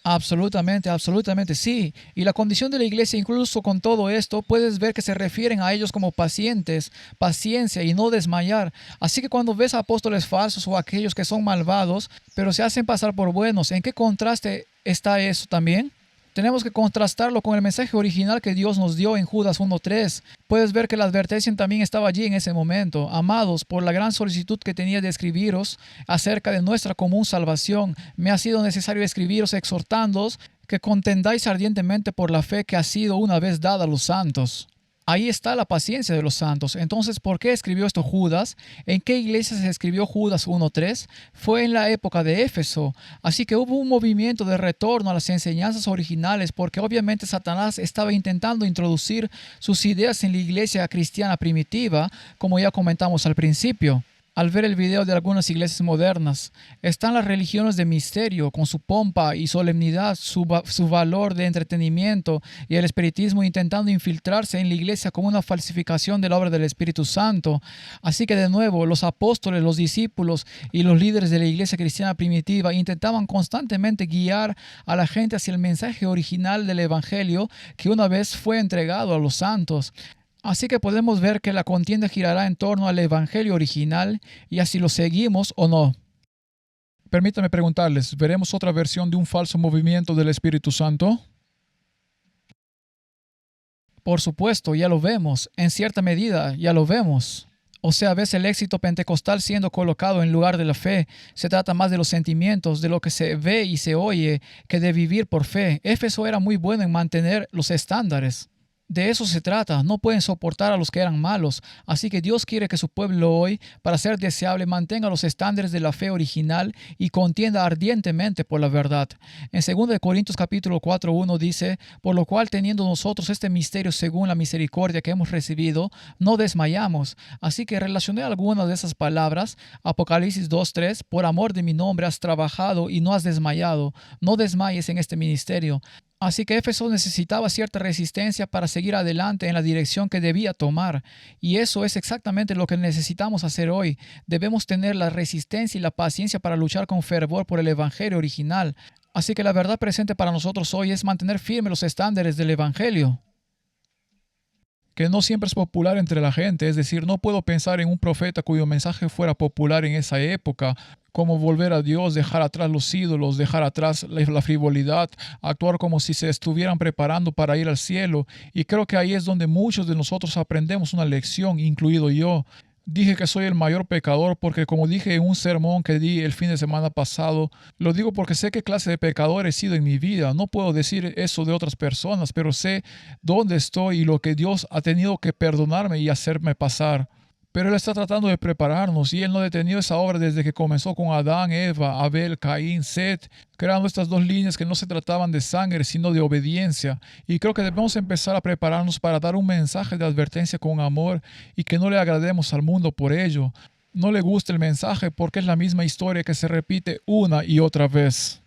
Absolutamente, absolutamente, sí. Y la condición de la iglesia, incluso con todo esto, puedes ver que se refieren a ellos como pacientes, paciencia y no desmayar. Así que cuando ves a apóstoles falsos o aquellos que son malvados, pero se hacen pasar por buenos, ¿en qué contraste está eso también? Tenemos que contrastarlo con el mensaje original que Dios nos dio en Judas 1:3. Puedes ver que la advertencia también estaba allí en ese momento. Amados, por la gran solicitud que tenía de escribiros acerca de nuestra común salvación, me ha sido necesario escribiros exhortándoos que contendáis ardientemente por la fe que ha sido una vez dada a los santos. Ahí está la paciencia de los santos. Entonces, ¿por qué escribió esto Judas? ¿En qué iglesia se escribió Judas 1:3? Fue en la época de Éfeso. Así que hubo un movimiento de retorno a las enseñanzas originales porque obviamente Satanás estaba intentando introducir sus ideas en la iglesia cristiana primitiva, como ya comentamos al principio. Al ver el video de algunas iglesias modernas, están las religiones de misterio con su pompa y solemnidad, su valor de entretenimiento y el espiritismo intentando infiltrarse en la iglesia como una falsificación de la obra del Espíritu Santo. Así que de nuevo, los apóstoles, los discípulos y los líderes de la iglesia cristiana primitiva intentaban constantemente guiar a la gente hacia el mensaje original del Evangelio que una vez fue entregado a los santos. Así que podemos ver que la contienda girará en torno al evangelio original y así lo seguimos o no. Permítame preguntarles, ¿veremos otra versión de un falso movimiento del Espíritu Santo? Por supuesto, ya lo vemos. En cierta medida, ya lo vemos. O sea, ves el éxito pentecostal siendo colocado en lugar de la fe. Se trata más de los sentimientos, de lo que se ve y se oye, que de vivir por fe. Éfeso era muy bueno en mantener los estándares. De eso se trata, no pueden soportar a los que eran malos, así que Dios quiere que su pueblo hoy, para ser deseable, mantenga los estándares de la fe original y contienda ardientemente por la verdad. En 2 Corintios capítulo 4:1 dice, por lo cual teniendo nosotros este misterio según la misericordia que hemos recibido, no desmayamos. Así que relacioné algunas de esas palabras. Apocalipsis 2:3, por amor de mi nombre has trabajado y no has desmayado, no desmayes en este ministerio. Así que Éfeso necesitaba cierta resistencia para seguir adelante en la dirección que debía tomar. Y eso es exactamente lo que necesitamos hacer hoy. Debemos tener la resistencia y la paciencia para luchar con fervor por el Evangelio original. Así que la verdad presente para nosotros hoy es mantener firmes los estándares del Evangelio, que no siempre es popular entre la gente. Es decir, no puedo pensar en un profeta cuyo mensaje fuera popular en esa época, como volver a Dios, dejar atrás los ídolos, dejar atrás la frivolidad, actuar como si se estuvieran preparando para ir al cielo. Y creo que ahí es donde muchos de nosotros aprendemos una lección, incluido yo. Dije que soy el mayor pecador porque, como dije en un sermón que di el fin de semana pasado, lo digo porque sé qué clase de pecador he sido en mi vida. No puedo decir eso de otras personas, pero sé dónde estoy y lo que Dios ha tenido que perdonarme y hacerme pasar. Pero Él está tratando de prepararnos y Él no ha detenido esa obra desde que comenzó con Adán, Eva, Abel, Caín, Set, creando estas dos líneas que no se trataban de sangre, sino de obediencia. Y creo que debemos empezar a prepararnos para dar un mensaje de advertencia con amor y que no le agrademos al mundo por ello. No le gusta el mensaje porque es la misma historia que se repite una y otra vez.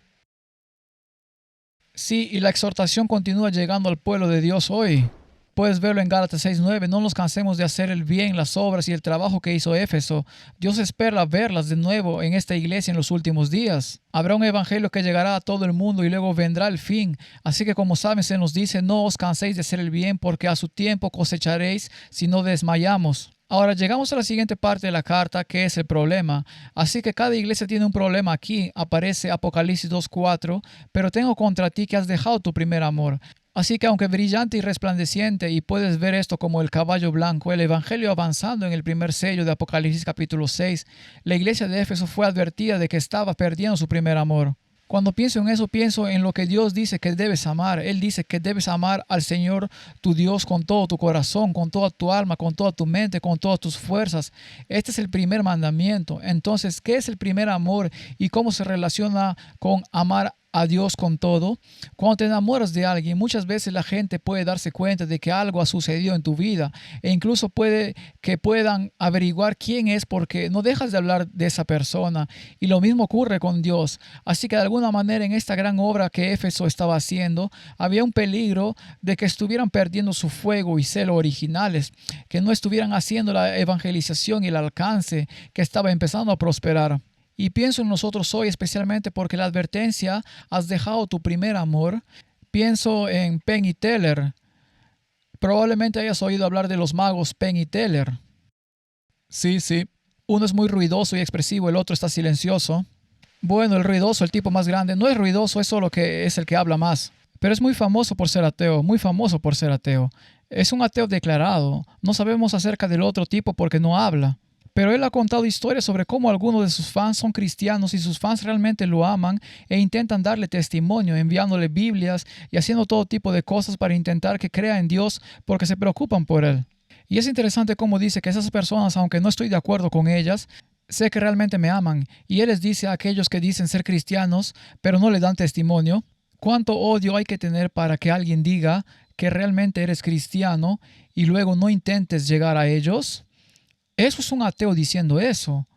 Sí, y la exhortación continúa llegando al pueblo de Dios hoy. Puedes verlo en Gálatas 6:9. No nos cansemos de hacer el bien, las obras y el trabajo que hizo Éfeso. Dios espera verlas de nuevo en esta iglesia en los últimos días. Habrá un evangelio que llegará a todo el mundo y luego vendrá el fin. Así que, como saben, se nos dice: no os canséis de hacer el bien, porque a su tiempo cosecharéis si no desmayamos. Ahora llegamos a la siguiente parte de la carta, que es el problema. Así que cada iglesia tiene un problema aquí. Aparece Apocalipsis 2:4. Pero tengo contra ti que has dejado tu primer amor. Así que, aunque brillante y resplandeciente, y puedes ver esto como el caballo blanco, el evangelio avanzando en el primer sello de Apocalipsis capítulo 6, la iglesia de Éfeso fue advertida de que estaba perdiendo su primer amor. Cuando pienso en eso, pienso en lo que Dios dice que debes amar. Él dice que debes amar al Señor tu Dios con todo tu corazón, con toda tu alma, con toda tu mente, con todas tus fuerzas. Este es el primer mandamiento. Entonces, ¿qué es el primer amor y cómo se relaciona con amar a Dios con todo? Cuando te enamoras de alguien, muchas veces la gente puede darse cuenta de que algo ha sucedido en tu vida e incluso puede que puedan averiguar quién es porque no dejas de hablar de esa persona, y lo mismo ocurre con Dios. Así que de alguna manera en esta gran obra que Éfeso estaba haciendo había un peligro de que estuvieran perdiendo su fuego y celo originales, que no estuvieran haciendo la evangelización y el alcance que estaba empezando a prosperar. Y pienso en nosotros hoy especialmente porque la advertencia: has dejado tu primer amor. Pienso en Penn y Teller. Probablemente hayas oído hablar de los magos Penn y Teller. Sí. Uno es muy ruidoso y expresivo, el otro está silencioso. Bueno, el ruidoso, el tipo más grande, no es ruidoso, es solo que es el que habla más. Pero es muy famoso por ser ateo, muy famoso por ser ateo. Es un ateo declarado. No sabemos acerca del otro tipo porque no habla. Pero él ha contado historias sobre cómo algunos de sus fans son cristianos y sus fans realmente lo aman e intentan darle testimonio, enviándole Biblias y haciendo todo tipo de cosas para intentar que crea en Dios porque se preocupan por él. Y es interesante cómo dice que esas personas, aunque no estoy de acuerdo con ellas, sé que realmente me aman. Y él les dice a aquellos que dicen ser cristianos, pero no le dan testimonio: ¿cuánto odio hay que tener para que alguien diga que realmente eres cristiano y luego no intentes llegar a ellos? Eso es un ateo diciendo eso,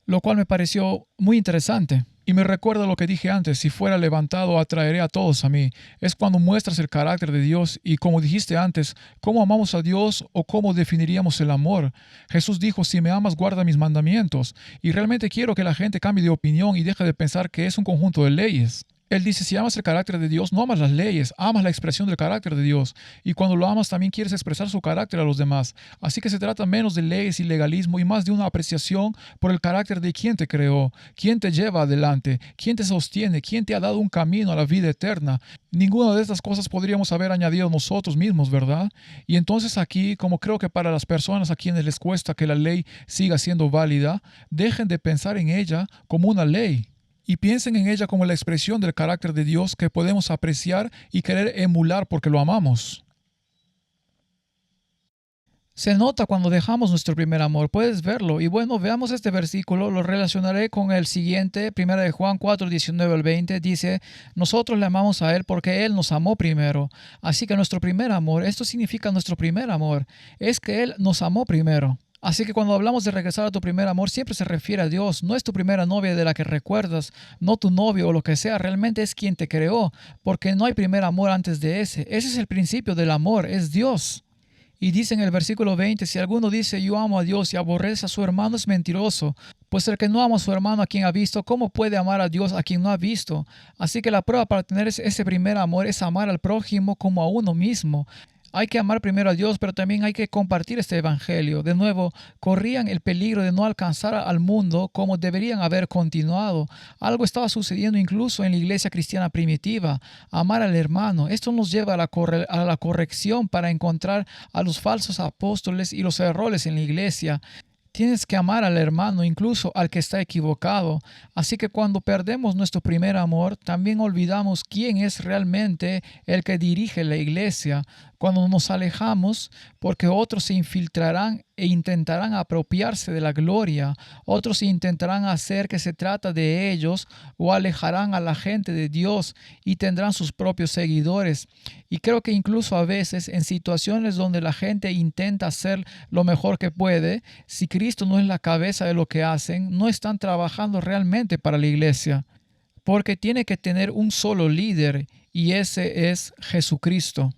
lo cual me pareció muy interesante. Y me recuerda lo que dije antes: si fuera levantado, atraeré a todos a mí. Es cuando muestras el carácter de Dios y, como dijiste antes, cómo amamos a Dios o cómo definiríamos el amor. Jesús dijo: si me amas, guarda mis mandamientos. Y realmente quiero que la gente cambie de opinión y deje de pensar que es un conjunto de leyes. Él dice: si amas el carácter de Dios, no amas las leyes, amas la expresión del carácter de Dios. Y cuando lo amas, también quieres expresar su carácter a los demás. Así que se trata menos de leyes y legalismo y más de una apreciación por el carácter de quien te creó, quien te lleva adelante, quien te sostiene, quien te ha dado un camino a la vida eterna. Ninguna de estas cosas podríamos haber añadido nosotros mismos, ¿verdad? Y entonces aquí, como creo que para las personas a quienes les cuesta que la ley siga siendo válida, dejen de pensar en ella como una ley y piensen en ella como la expresión del carácter de Dios que podemos apreciar y querer emular porque lo amamos. Se nota cuando dejamos nuestro primer amor, puedes verlo. Y bueno, veamos este versículo, lo relacionaré con el siguiente, 1 de Juan 4, 19 al 20, dice: nosotros le amamos a Él porque Él nos amó primero. Así que nuestro primer amor, esto significa nuestro primer amor, es que Él nos amó primero. Así que cuando hablamos de regresar a tu primer amor, siempre se refiere a Dios. No es tu primera novia de la que recuerdas, no tu novio o lo que sea, realmente es quien te creó, porque no hay primer amor antes de ese. Ese es el principio del amor, es Dios. Y dice en el versículo 20, si alguno dice yo amo a Dios y aborrece a su hermano es mentiroso, pues el que no ama a su hermano a quien ha visto, ¿cómo puede amar a Dios a quien no ha visto? Así que la prueba para tener ese primer amor es amar al prójimo como a uno mismo. Hay que amar primero a Dios, pero también hay que compartir este evangelio. De nuevo, corrían el peligro de no alcanzar al mundo como deberían haber continuado. Algo estaba sucediendo incluso en la iglesia cristiana primitiva. Amar al hermano. Esto nos lleva a la corrección para encontrar a los falsos apóstoles y los errores en la iglesia. Tienes que amar al hermano, incluso al que está equivocado. Así que cuando perdemos nuestro primer amor, también olvidamos quién es realmente el que dirige la iglesia. Cuando nos alejamos, porque otros se infiltrarán e intentarán apropiarse de la gloria, otros intentarán hacer que se trata de ellos o alejarán a la gente de Dios y tendrán sus propios seguidores. Y creo que incluso a veces en situaciones donde la gente intenta hacer lo mejor que puede, si Cristo no es la cabeza de lo que hacen, no están trabajando realmente para la iglesia, porque tiene que tener un solo líder y ese es Jesucristo.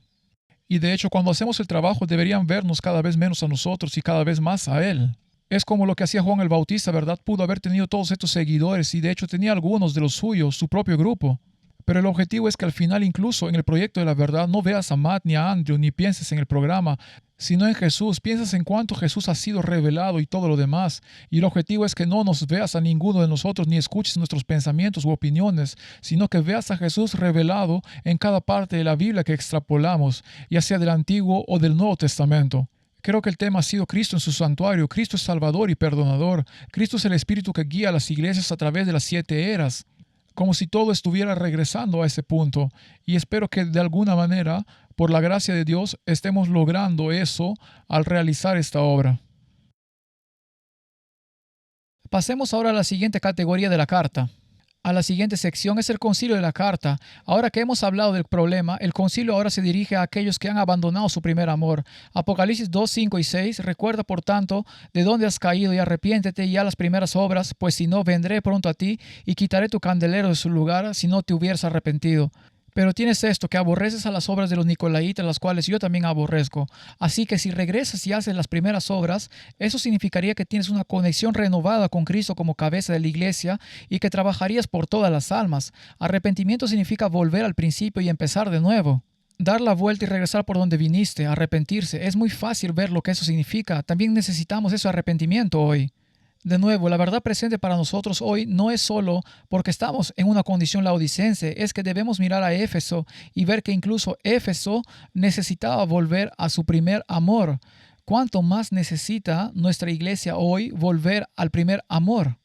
Y de hecho, cuando hacemos el trabajo, deberían vernos cada vez menos a nosotros y cada vez más a Él. Es como lo que hacía Juan el Bautista, ¿verdad? Pudo haber tenido todos estos seguidores y de hecho tenía algunos de los suyos, su propio grupo. Pero el objetivo es que al final, incluso en el proyecto de la verdad, no veas a Matt ni a Andrew ni pienses en el programa, sino en Jesús. Piensas en cuánto Jesús ha sido revelado y todo lo demás. Y el objetivo es que no nos veas a ninguno de nosotros ni escuches nuestros pensamientos u opiniones, sino que veas a Jesús revelado en cada parte de la Biblia que extrapolamos, ya sea del Antiguo o del Nuevo Testamento. Creo que el tema ha sido Cristo en su santuario. Cristo es Salvador y Perdonador. Cristo es el Espíritu que guía a las iglesias a través de las 7 eras. Como si todo estuviera regresando a ese punto. Y espero que de alguna manera, por la gracia de Dios, estemos logrando eso al realizar esta obra. Pasemos ahora a la siguiente categoría de la carta. A la siguiente sección es el concilio de la carta. Ahora que hemos hablado del problema, el concilio ahora se dirige a aquellos que han abandonado su primer amor. Apocalipsis 2, 5 y 6. Recuerda, por tanto, de dónde has caído y arrepiéntete y a las primeras obras, pues si no, vendré pronto a ti y quitaré tu candelero de su lugar si no te hubieras arrepentido. Pero tienes esto, que aborreces a las obras de los nicolaitas, las cuales yo también aborrezco. Así que si regresas y haces las primeras obras, eso significaría que tienes una conexión renovada con Cristo como cabeza de la iglesia y que trabajarías por todas las almas. Arrepentimiento significa volver al principio y empezar de nuevo. Dar la vuelta y regresar por donde viniste, arrepentirse. Es muy fácil ver lo que eso significa. También necesitamos ese arrepentimiento hoy. De nuevo, la verdad presente para nosotros hoy no es solo porque estamos en una condición laodicense, es que debemos mirar a Éfeso y ver que incluso Éfeso necesitaba volver a su primer amor. ¿Cuánto más necesita nuestra iglesia hoy volver al primer amor?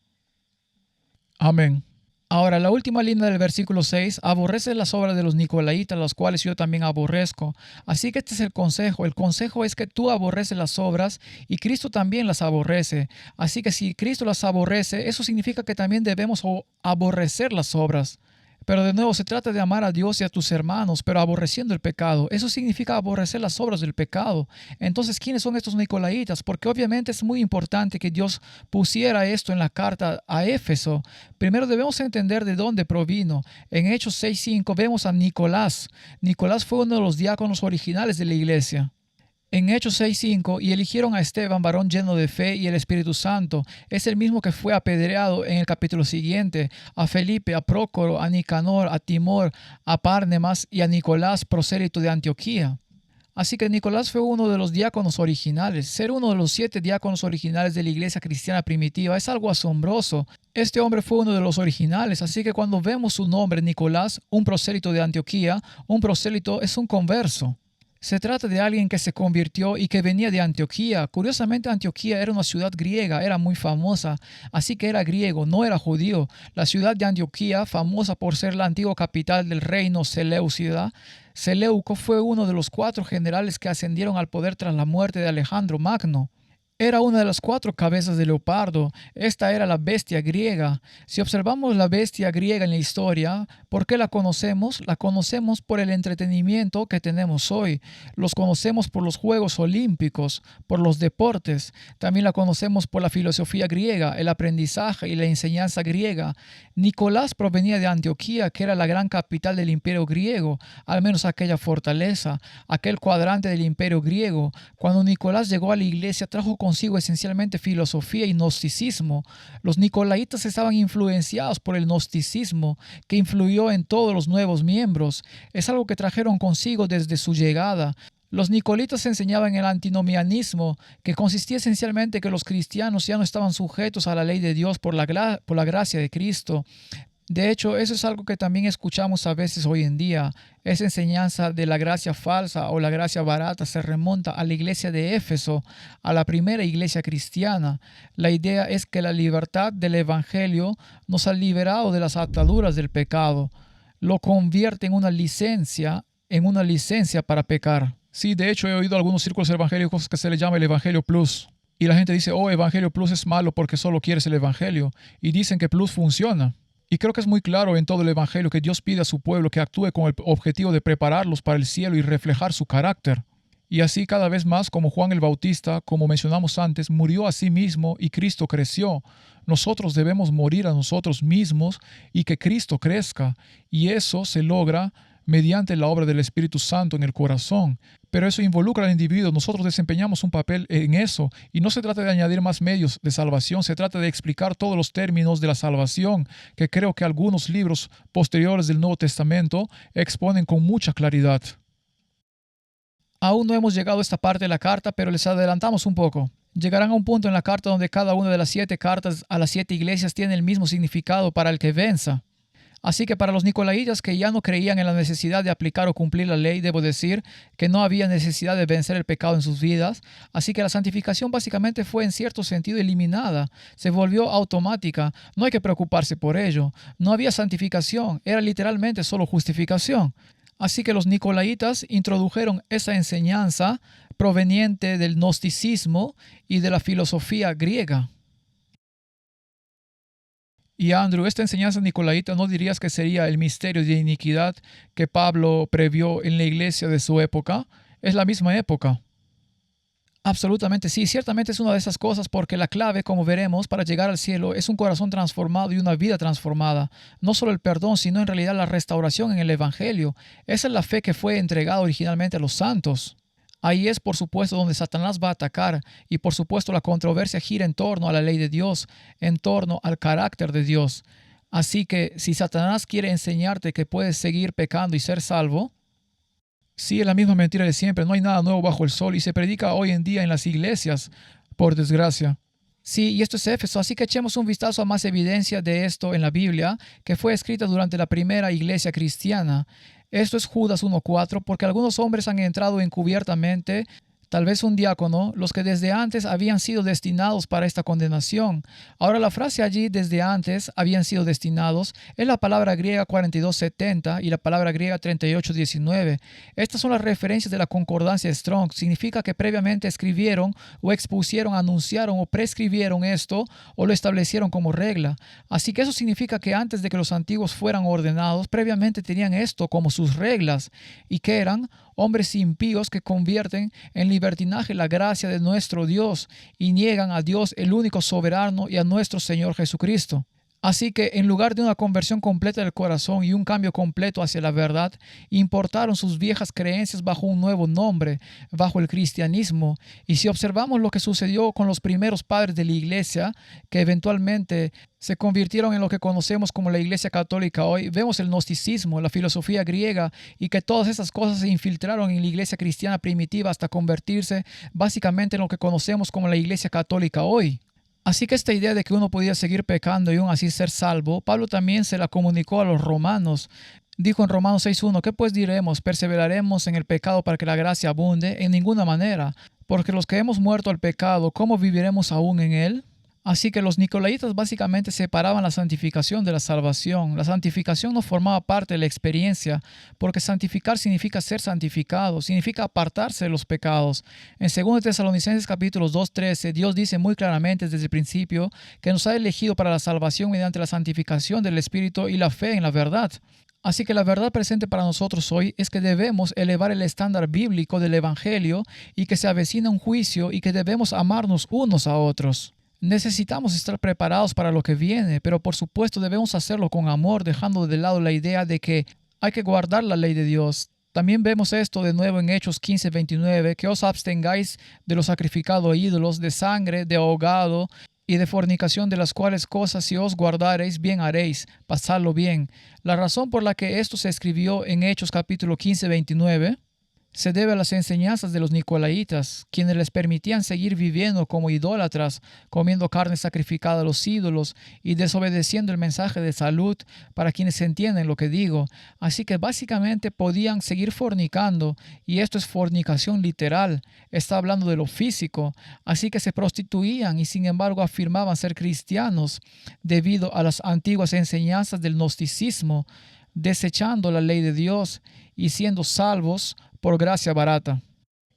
Amén. Ahora, la última línea del versículo 6, aborrece las obras de los nicolaitas, las cuales yo también aborrezco. Así que este es el consejo. El consejo es que tú aborreces las obras y Cristo también las aborrece. Así que si Cristo las aborrece, eso significa que también debemos aborrecer las obras. Pero de nuevo, se trata de amar a Dios y a tus hermanos, pero aborreciendo el pecado. Eso significa aborrecer las obras del pecado. Entonces, ¿quiénes son estos nicolaitas? Porque obviamente es muy importante que Dios pusiera esto en la carta a Éfeso. Primero debemos entender de dónde provino. En Hechos 6:5 vemos a Nicolás. Nicolás fue uno de los diáconos originales de la iglesia. En Hechos 6:5, y eligieron a Esteban, varón lleno de fe y el Espíritu Santo. Es el mismo que fue apedreado en el capítulo siguiente. A Felipe, a Prócoro, a Nicanor, a Timor, a Párnemas y a Nicolás, prosélito de Antioquía. Así que Nicolás fue uno de los diáconos originales. Ser uno de los 7 diáconos originales de la iglesia cristiana primitiva es algo asombroso. Este hombre fue uno de los originales, así que cuando vemos su nombre, Nicolás, un prosélito de Antioquía, un prosélito es un converso. Se trata de alguien que se convirtió y que venía de Antioquía. Curiosamente, Antioquía era una ciudad griega, era muy famosa, así que era griego, no era judío. La ciudad de Antioquía, famosa por ser la antigua capital del reino Seleucida, Seleuco fue uno de los 4 generales que ascendieron al poder tras la muerte de Alejandro Magno. Era una de las 4 cabezas de leopardo. Esta era la bestia griega. Si observamos la bestia griega en la historia, ¿por qué la conocemos? La conocemos por el entretenimiento que tenemos hoy. Los conocemos por los Juegos Olímpicos, por los deportes. También la conocemos por la filosofía griega, el aprendizaje y la enseñanza griega. Nicolás provenía de Antioquía, que era la gran capital del imperio griego, al menos aquella fortaleza, aquel cuadrante del imperio griego. Cuando Nicolás llegó a la iglesia, trajo consigo esencialmente filosofía y gnosticismo. Los nicolaitas estaban influenciados por el gnosticismo, que influyó en todos los nuevos miembros. Es algo que trajeron consigo desde su llegada. Los nicolitas enseñaban el antinomianismo, que consistía esencialmente que los cristianos ya no estaban sujetos a la ley de Dios por la gracia de Cristo. De hecho, eso es algo que también escuchamos a veces hoy en día. Esa enseñanza de la gracia falsa o la gracia barata se remonta a la iglesia de Éfeso, a la primera iglesia cristiana. La idea es que la libertad del Evangelio nos ha liberado de las ataduras del pecado. Lo convierte en una licencia para pecar. Sí, de hecho he oído algunos círculos evangélicos que se le llama el Evangelio Plus. Y la gente dice, oh, Evangelio Plus es malo porque solo quieres el Evangelio. Y dicen que Plus funciona. Y creo que es muy claro en todo el Evangelio que Dios pide a su pueblo que actúe con el objetivo de prepararlos para el cielo y reflejar su carácter. Y así cada vez más, como Juan el Bautista, como mencionamos antes, murió a sí mismo y Cristo creció. Nosotros debemos morir a nosotros mismos y que Cristo crezca. Y eso se logra mediante la obra del Espíritu Santo en el corazón. Pero eso involucra al individuo. Nosotros desempeñamos un papel en eso. Y no se trata de añadir más medios de salvación. Se trata de explicar todos los términos de la salvación, que creo que algunos libros posteriores del Nuevo Testamento exponen con mucha claridad. Aún no hemos llegado a esta parte de la carta, pero les adelantamos un poco. Llegarán a un punto en la carta donde cada una de las 7 cartas a las 7 iglesias tiene el mismo significado para el que venza. Así que para los nicolaitas que ya no creían en la necesidad de aplicar o cumplir la ley, debo decir que no había necesidad de vencer el pecado en sus vidas, así que la santificación básicamente fue en cierto sentido eliminada, se volvió automática, no hay que preocuparse por ello, no había santificación, era literalmente solo justificación. Así que los nicolaitas introdujeron esa enseñanza proveniente del gnosticismo y de la filosofía griega. Y Andrew, esta enseñanza nicolaita, ¿no dirías que sería el misterio de iniquidad que Pablo previó en la iglesia de su época? Es la misma época. Absolutamente sí, ciertamente es una de esas cosas porque la clave, como veremos, para llegar al cielo es un corazón transformado y una vida transformada. No solo el perdón, sino en realidad la restauración en el Evangelio. Esa es la fe que fue entregada originalmente a los santos. Ahí es, por supuesto, donde Satanás va a atacar y, por supuesto, la controversia gira en torno a la ley de Dios, en torno al carácter de Dios. Así que si Satanás quiere enseñarte que puedes seguir pecando y ser salvo, sí, es la misma mentira de siempre. No hay nada nuevo bajo el sol y se predica hoy en día en las iglesias, por desgracia. sí, y esto es Éfeso, así que echemos un vistazo a más evidencia de esto en la Biblia, que fue escrita durante la primera iglesia cristiana. Esto es Judas 1:4, porque algunos hombres han entrado encubiertamente, tal vez un diácono, los que desde antes habían sido destinados para esta condenación. Ahora la frase allí, desde antes habían sido destinados, es la palabra griega 4270 y la palabra griega 3819. Estas son las referencias de la concordancia Strong. Significa que previamente escribieron o expusieron, anunciaron o prescribieron esto o lo establecieron como regla. Así que eso significa que antes de que los antiguos fueran ordenados, previamente tenían esto como sus reglas y que eran hombres impíos que convierten en libertinaje la gracia de nuestro Dios y niegan a Dios, el único soberano, y a nuestro Señor Jesucristo. Así que en lugar de una conversión completa del corazón y un cambio completo hacia la verdad, importaron sus viejas creencias bajo un nuevo nombre, bajo el cristianismo. Y si observamos lo que sucedió con los primeros padres de la iglesia, que eventualmente se convirtieron en lo que conocemos como la Iglesia Católica hoy, vemos el gnosticismo, la filosofía griega y que todas esas cosas se infiltraron en la Iglesia cristiana primitiva hasta convertirse básicamente en lo que conocemos como la Iglesia Católica hoy. Así que esta idea de que uno podía seguir pecando y aún así ser salvo, Pablo también se la comunicó a los romanos. Dijo en Romanos 6:1, ¿qué pues diremos? ¿Perseveraremos en el pecado para que la gracia abunde? En ninguna manera, porque los que hemos muerto al pecado, ¿cómo viviremos aún en él? Así que los nicolaitas básicamente separaban la santificación de la salvación. La santificación no formaba parte de la experiencia, porque santificar significa ser santificado, significa apartarse de los pecados. En 2 Tesalonicenses capítulos 2:13, Dios dice muy claramente desde el principio que nos ha elegido para la salvación mediante la santificación del Espíritu y la fe en la verdad. Así que la verdad presente para nosotros hoy es que debemos elevar el estándar bíblico del Evangelio y que se avecina un juicio y que debemos amarnos unos a otros. Necesitamos estar preparados para lo que viene, pero por supuesto debemos hacerlo con amor, dejando de lado la idea de que hay que guardar la ley de Dios. También vemos esto de nuevo en Hechos 15:29, que os abstengáis de lo sacrificado a ídolos, de sangre, de ahogado y de fornicación, de las cuales cosas si os guardareis, bien haréis, pasadlo bien. La razón por la que esto se escribió en Hechos capítulo 15:29 se debe a las enseñanzas de los nicolaitas, quienes les permitían seguir viviendo como idólatras, comiendo carne sacrificada a los ídolos y desobedeciendo el mensaje de salud, para quienes entienden lo que digo. Así que básicamente podían seguir fornicando, y esto es fornicación literal, está hablando de lo físico. Así que se prostituían y sin embargo afirmaban ser cristianos debido a las antiguas enseñanzas del gnosticismo, desechando la ley de Dios y siendo salvos por gracia barata.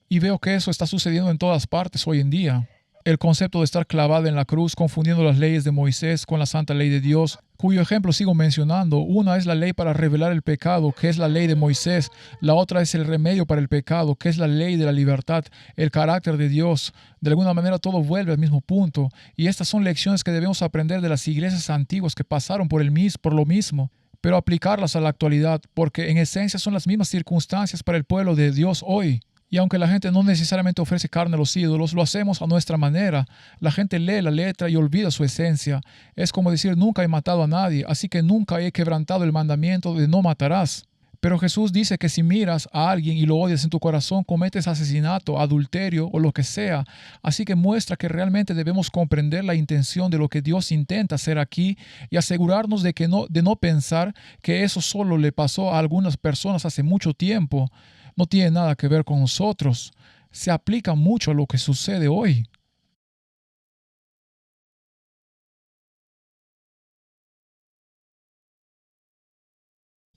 Y veo que eso está sucediendo en todas partes hoy en día. El concepto de estar clavado en la cruz, confundiendo las leyes de Moisés con la santa ley de Dios, cuyo ejemplo sigo mencionando. Una es la ley para revelar el pecado, que es la ley de Moisés. La otra es el remedio para el pecado, que es la ley de la libertad, el carácter de Dios. De alguna manera todo vuelve al mismo punto. Y estas son lecciones que debemos aprender de las iglesias antiguas que pasaron por lo mismo, pero aplicarlas a la actualidad, porque en esencia son las mismas circunstancias para el pueblo de Dios hoy. Y aunque la gente no necesariamente ofrece carne a los ídolos, lo hacemos a nuestra manera. La gente lee la letra y olvida su esencia. Es como decir, nunca he matado a nadie, así que nunca he quebrantado el mandamiento de no matarás. Pero Jesús dice que si miras a alguien y lo odias en tu corazón, cometes asesinato, adulterio o lo que sea. Así que muestra que realmente debemos comprender la intención de lo que Dios intenta hacer aquí y asegurarnos de no pensar que eso solo le pasó a algunas personas hace mucho tiempo. No tiene nada que ver con nosotros. Se aplica mucho a lo que sucede hoy.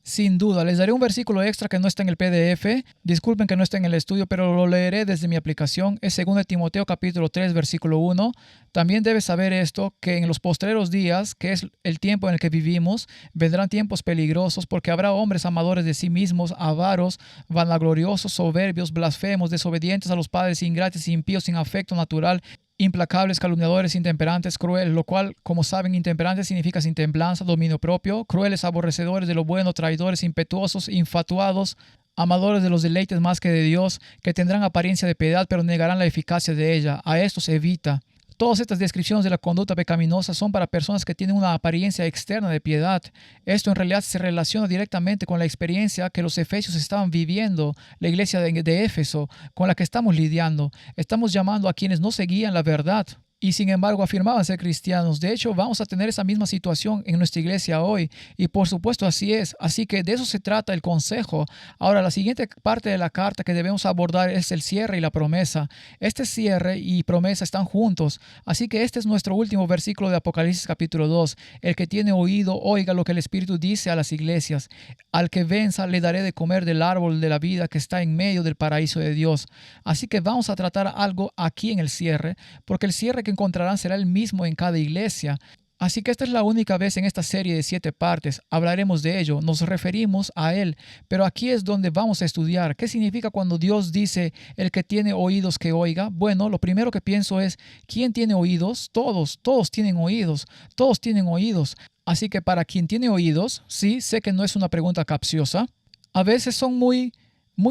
Sin duda, les daré un versículo extra que no está en el PDF. Disculpen que no esté en el estudio, pero lo leeré desde mi aplicación. Es 2 Timoteo capítulo 3, versículo 1. También debes saber esto, que en los postreros días, que es el tiempo en el que vivimos, vendrán tiempos peligrosos, porque habrá hombres amadores de sí mismos, avaros, vanagloriosos, soberbios, blasfemos, desobedientes a los padres, ingratos, impíos, sin afecto natural, implacables, calumniadores, intemperantes, crueles, lo cual, como saben, intemperantes significa sin templanza, dominio propio, crueles, aborrecedores de lo bueno, traidores, impetuosos, infatuados, amadores de los deleites más que de Dios, que tendrán apariencia de piedad, pero negarán la eficacia de ella. A estos evita. Todas estas descripciones de la conducta pecaminosa son para personas que tienen una apariencia externa de piedad. Esto en realidad se relaciona directamente con la experiencia que los efesios estaban viviendo, la iglesia de Éfeso, con la que estamos lidiando. Estamos llamando a quienes no seguían la verdad y sin embargo afirmaban ser cristianos. De hecho, vamos a tener esa misma situación en nuestra iglesia hoy. Y por supuesto así es. Así que de eso se trata el consejo. Ahora, la siguiente parte de la carta que debemos abordar es el cierre y la promesa. Este cierre y promesa están juntos. Así que este es nuestro último versículo de Apocalipsis capítulo 2. El que tiene oído, oiga lo que el Espíritu dice a las iglesias. Al que venza, le daré de comer del árbol de la vida que está en medio del paraíso de Dios. Así que vamos a tratar algo aquí en el cierre, porque el cierre que encontrarán será el mismo en cada iglesia. Así que esta es la única vez en esta serie de 7 partes. Hablaremos de ello, nos referimos a él, pero aquí es donde vamos a estudiar. ¿Qué significa cuando Dios dice el que tiene oídos que oiga? Bueno, lo primero que pienso es, ¿quién tiene oídos? Todos tienen oídos, todos tienen oídos. Así que para quien tiene oídos, sí, sé que no es una pregunta capciosa. A veces son muy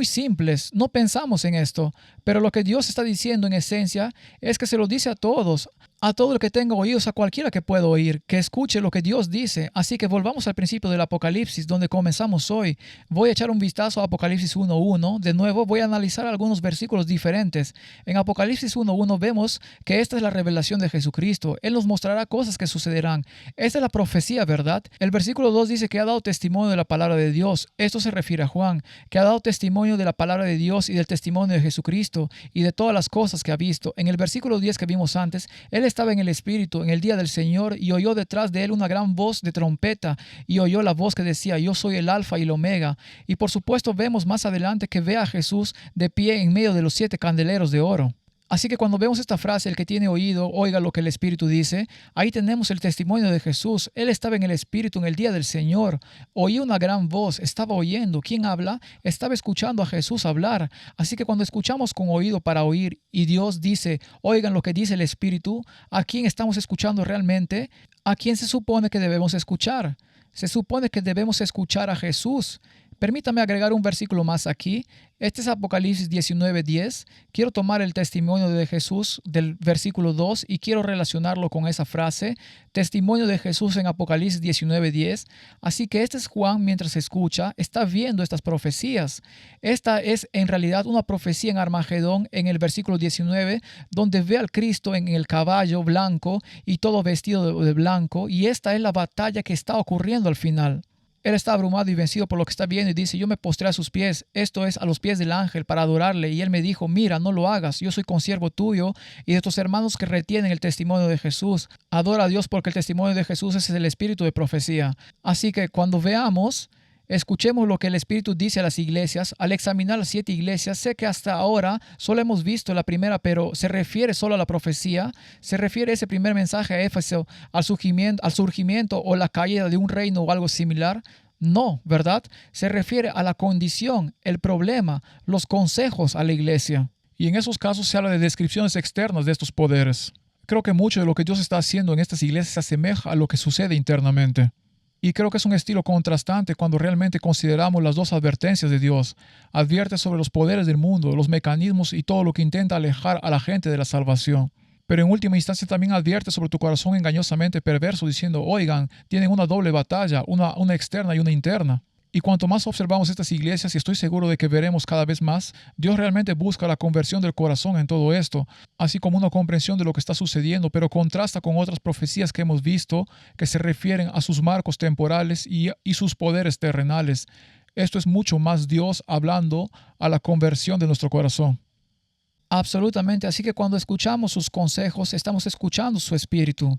simples, no pensamos en esto, pero lo que Dios está diciendo en esencia es que se lo dice a todos, a todo el que tenga oídos, a cualquiera que pueda oír, que escuche lo que Dios dice. Así que volvamos al principio del Apocalipsis, donde comenzamos hoy. Voy a echar un vistazo a Apocalipsis 1.1. De nuevo, voy a analizar algunos versículos diferentes. En Apocalipsis 1.1 vemos que esta es la revelación de Jesucristo. Él nos mostrará cosas que sucederán. Esta es la profecía, ¿verdad? El versículo 2 dice que ha dado testimonio de la palabra de Dios. Esto se refiere a Juan, que ha dado testimonio de la palabra de Dios y del testimonio de Jesucristo y de todas las cosas que ha visto. En el versículo 10 que vimos antes, él estaba en el Espíritu en el día del Señor y oyó detrás de él una gran voz de trompeta y oyó la voz que decía: yo soy el Alfa y el Omega. Y por supuesto vemos más adelante que ve a Jesús de pie en medio de los 7 candeleros de oro. Así que cuando vemos esta frase, el que tiene oído, oiga lo que el Espíritu dice, ahí tenemos el testimonio de Jesús. Él estaba en el Espíritu en el día del Señor. Oía una gran voz, estaba oyendo. ¿Quién habla? Estaba escuchando a Jesús hablar. Así que cuando escuchamos con oído para oír y Dios dice: oigan lo que dice el Espíritu, ¿a quién estamos escuchando realmente? ¿A quién se supone que debemos escuchar? Se supone que debemos escuchar a Jesús. Permítame agregar un versículo más aquí. Este es Apocalipsis 19:10. Quiero tomar el testimonio de Jesús del versículo 2 y quiero relacionarlo con esa frase. Testimonio de Jesús en Apocalipsis 19:10. Así que este es Juan mientras escucha, está viendo estas profecías. Esta es en realidad una profecía en Armagedón en el versículo 19, donde ve al Cristo en el caballo blanco y todo vestido de blanco. Y esta es la batalla que está ocurriendo al final. Él está abrumado y vencido por lo que está viendo y dice: yo me postré a sus pies, esto es, a los pies del ángel, para adorarle. Y él me dijo: mira, no lo hagas, yo soy consiervo tuyo y de tus hermanos que retienen el testimonio de Jesús. Adora a Dios porque el testimonio de Jesús es el espíritu de profecía. Así que cuando veamos, escuchemos lo que el Espíritu dice a las iglesias. Al examinar las 7 iglesias, sé que hasta ahora solo hemos visto la primera, pero se refiere solo a la profecía. Se refiere ese primer mensaje a Éfeso al surgimiento o la caída de un reino o algo similar. No, ¿verdad? Se refiere a la condición, el problema, los consejos a la iglesia. Y en esos casos se habla de descripciones externas de estos poderes. Creo que mucho de lo que Dios está haciendo en estas iglesias se asemeja a lo que sucede internamente. Y creo que es un estilo contrastante cuando realmente consideramos las dos advertencias de Dios. Advierte sobre los poderes del mundo, los mecanismos y todo lo que intenta alejar a la gente de la salvación. Pero en última instancia también advierte sobre tu corazón engañosamente perverso, diciendo: oigan, tienen una doble batalla, una externa y una interna. Y cuanto más observamos estas iglesias, y estoy seguro de que veremos cada vez más, Dios realmente busca la conversión del corazón en todo esto, así como una comprensión de lo que está sucediendo, pero contrasta con otras profecías que hemos visto que se refieren a sus marcos temporales y sus poderes terrenales. Esto es mucho más Dios hablando a la conversión de nuestro corazón. Absolutamente. Así que cuando escuchamos sus consejos, estamos escuchando su espíritu.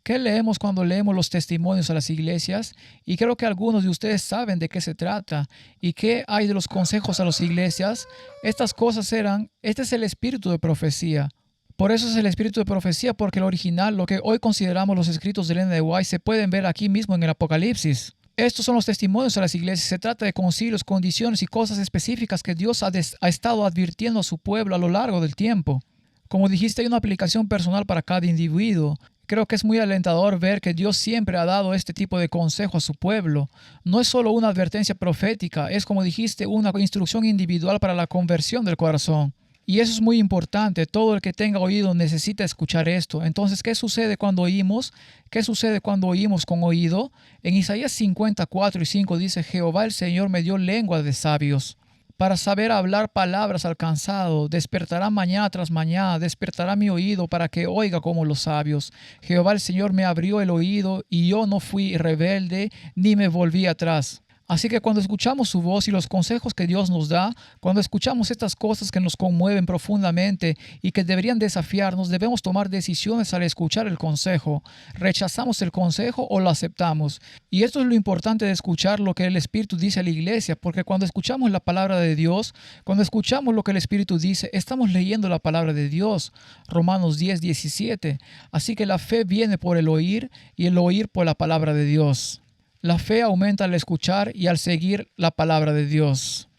¿Qué leemos cuando leemos los testimonios a las iglesias? Y creo que algunos de ustedes saben de qué se trata. ¿Y qué hay de los consejos a las iglesias? Estas cosas este es el espíritu de profecía. Por eso es el espíritu de profecía, porque el original, lo que hoy consideramos los escritos de Ellen G. White, se pueden ver aquí mismo en el Apocalipsis. Estos son los testimonios a las iglesias. Se trata de concilios, condiciones y cosas específicas que Dios ha estado advirtiendo a su pueblo a lo largo del tiempo. Como dijiste, hay una aplicación personal para cada individuo. Creo que es muy alentador ver que Dios siempre ha dado este tipo de consejo a su pueblo. No es solo una advertencia profética, es, como dijiste, una instrucción individual para la conversión del corazón. Y eso es muy importante. Todo el que tenga oído necesita escuchar esto. Entonces, ¿qué sucede cuando oímos? ¿Qué sucede cuando oímos con oído? En Isaías 54:5 dice: Jehová el Señor me dio lengua de sabios, para saber hablar palabras al cansado. Despertará mañana tras mañana, despertará mi oído para que oiga como los sabios. Jehová el Señor me abrió el oído y yo no fui rebelde ni me volví atrás. Así que cuando escuchamos su voz y los consejos que Dios nos da, cuando escuchamos estas cosas que nos conmueven profundamente y que deberían desafiarnos, debemos tomar decisiones al escuchar el consejo. ¿Rechazamos el consejo o lo aceptamos? Y esto es lo importante de escuchar lo que el Espíritu dice a la iglesia, porque cuando escuchamos la palabra de Dios, cuando escuchamos lo que el Espíritu dice, estamos leyendo la palabra de Dios. Romanos 10:17. Así que la fe viene por el oír y el oír por la palabra de Dios. La fe aumenta al escuchar y al seguir la palabra de Dios.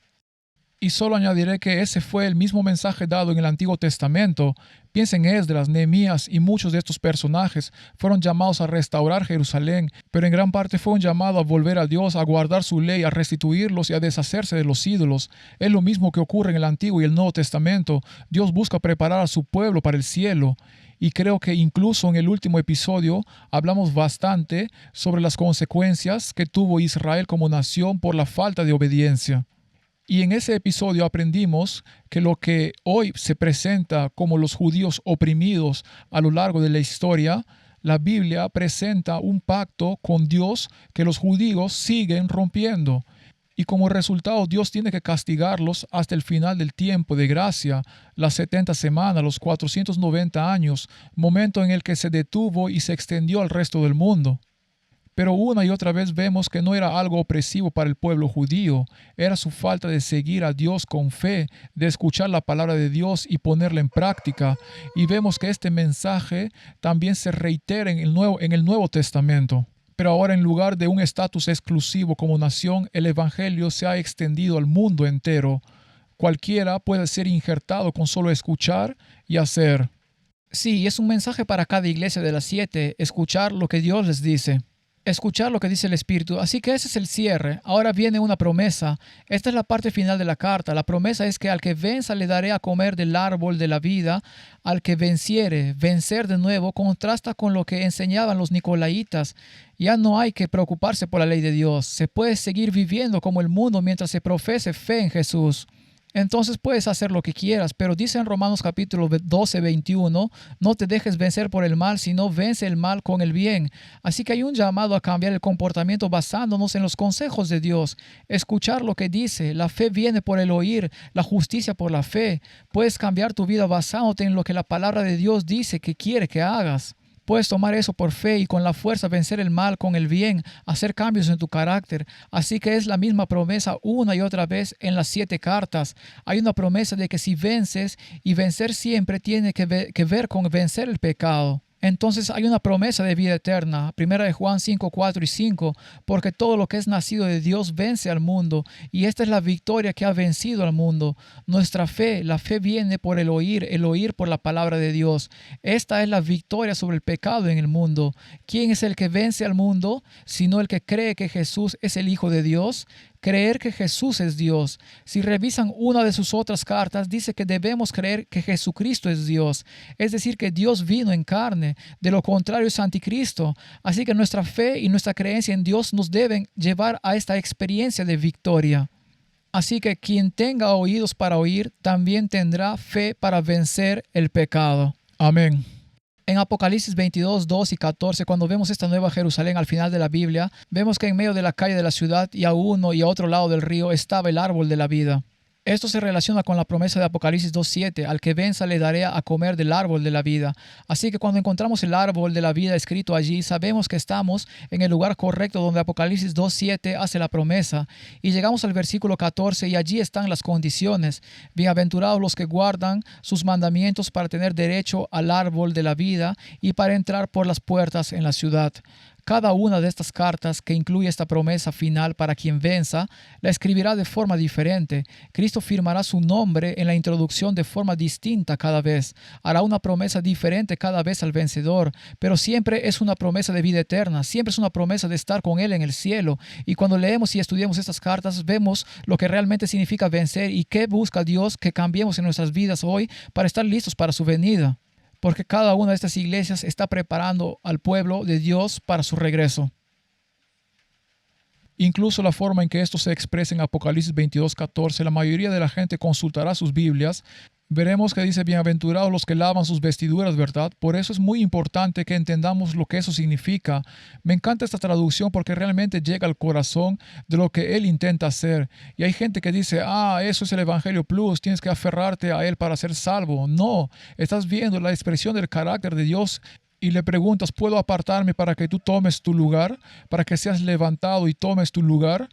Y solo añadiré que ese fue el mismo mensaje dado en el Antiguo Testamento. Piensen en Esdras, Nehemías y muchos de estos personajes fueron llamados a restaurar Jerusalén, pero en gran parte fue un llamado a volver a Dios, a guardar su ley, a restituirlos y a deshacerse de los ídolos. Es lo mismo que ocurre en el Antiguo y el Nuevo Testamento. Dios busca preparar a su pueblo para el cielo. Y creo que incluso en el último episodio hablamos bastante sobre las consecuencias que tuvo Israel como nación por la falta de obediencia. Y en ese episodio aprendimos que lo que hoy se presenta como los judíos oprimidos a lo largo de la historia, la Biblia presenta un pacto con Dios que los judíos siguen rompiendo. Y como resultado, Dios tiene que castigarlos hasta el final del tiempo de gracia, las 70 semanas, los 490 años, momento en el que se detuvo y se extendió al resto del mundo. Pero una y otra vez vemos que no era algo opresivo para el pueblo judío, era su falta de seguir a Dios con fe, de escuchar la palabra de Dios y ponerla en práctica. Y vemos que este mensaje también se reitera en el Nuevo Testamento. Pero ahora, en lugar de un estatus exclusivo como nación, el Evangelio se ha extendido al mundo entero. Cualquiera puede ser injertado con solo escuchar y hacer. Sí, y es un mensaje para cada iglesia de las 7, escuchar lo que Dios les dice. Escuchar lo que dice el Espíritu. Así que ese es el cierre. Ahora viene una promesa. Esta es la parte final de la carta. La promesa es que al que venza le daré a comer del árbol de la vida. Al que venciere, vencer de nuevo, contrasta con lo que enseñaban los nicolaitas. Ya no hay que preocuparse por la ley de Dios. Se puede seguir viviendo como el mundo mientras se profese fe en Jesús. Entonces puedes hacer lo que quieras, pero dice en Romanos capítulo 12, 21, no te dejes vencer por el mal, sino vence el mal con el bien. Así que hay un llamado a cambiar el comportamiento basándonos en los consejos de Dios. Escuchar lo que dice, la fe viene por el oír, la justicia por la fe. Puedes cambiar tu vida basándote en lo que la palabra de Dios dice que quiere que hagas. Puedes tomar eso por fe y con la fuerza vencer el mal con el bien, hacer cambios en tu carácter. Así que es la misma promesa una y otra vez en las 7 cartas. Hay una promesa de que si vences, y vencer siempre tiene que ver con vencer el pecado. Entonces hay una promesa de vida eterna. Primera de Juan 5, 4 y 5. Porque todo lo que es nacido de Dios vence al mundo. Y esta es la victoria que ha vencido al mundo. Nuestra fe, la fe viene por el oír por la palabra de Dios. Esta es la victoria sobre el pecado en el mundo. ¿Quién es el que vence al mundo? Sino el que cree que Jesús es el Hijo de Dios. Creer que Jesús es Dios. Si revisan una de sus otras cartas, dice que debemos creer que Jesucristo es Dios. Es decir, que Dios vino en carne. De lo contrario es anticristo. Así que nuestra fe y nuestra creencia en Dios nos deben llevar a esta experiencia de victoria. Así que quien tenga oídos para oír, también tendrá fe para vencer el pecado. Amén. En Apocalipsis 22, 2 y 14, cuando vemos esta nueva Jerusalén al final de la Biblia, vemos que en medio de la calle de la ciudad y a uno y a otro lado del río estaba el árbol de la vida. Esto se relaciona con la promesa de Apocalipsis 2.7, al que venza le daré a comer del árbol de la vida. Así que cuando encontramos el árbol de la vida escrito allí, sabemos que estamos en el lugar correcto donde Apocalipsis 2.7 hace la promesa. Y llegamos al versículo 14 y allí están las condiciones. Bienaventurados los que guardan sus mandamientos para tener derecho al árbol de la vida y para entrar por las puertas en la ciudad. Cada una de estas cartas que incluye esta promesa final para quien venza, la escribirá de forma diferente. Cristo firmará su nombre en la introducción de forma distinta cada vez. Hará una promesa diferente cada vez al vencedor, pero siempre es una promesa de vida eterna, siempre es una promesa de estar con Él en el cielo. Y cuando leemos y estudiamos estas cartas, vemos lo que realmente significa vencer y qué busca Dios que cambiemos en nuestras vidas hoy para estar listos para su venida. Porque cada una de estas iglesias está preparando al pueblo de Dios para su regreso. Incluso la forma en que esto se expresa en Apocalipsis 22:14, la mayoría de la gente consultará sus Biblias. Veremos que dice, bienaventurados los que lavan sus vestiduras, ¿verdad? Por eso es muy importante que entendamos lo que eso significa. Me encanta esta traducción porque realmente llega al corazón de lo que Él intenta hacer. Y hay gente que dice, eso es el Evangelio Plus, tienes que aferrarte a Él para ser salvo. No, estás viendo la expresión del carácter de Dios y le preguntas, ¿puedo apartarme para que tú tomes tu lugar? ¿Para que seas levantado y tomes tu lugar?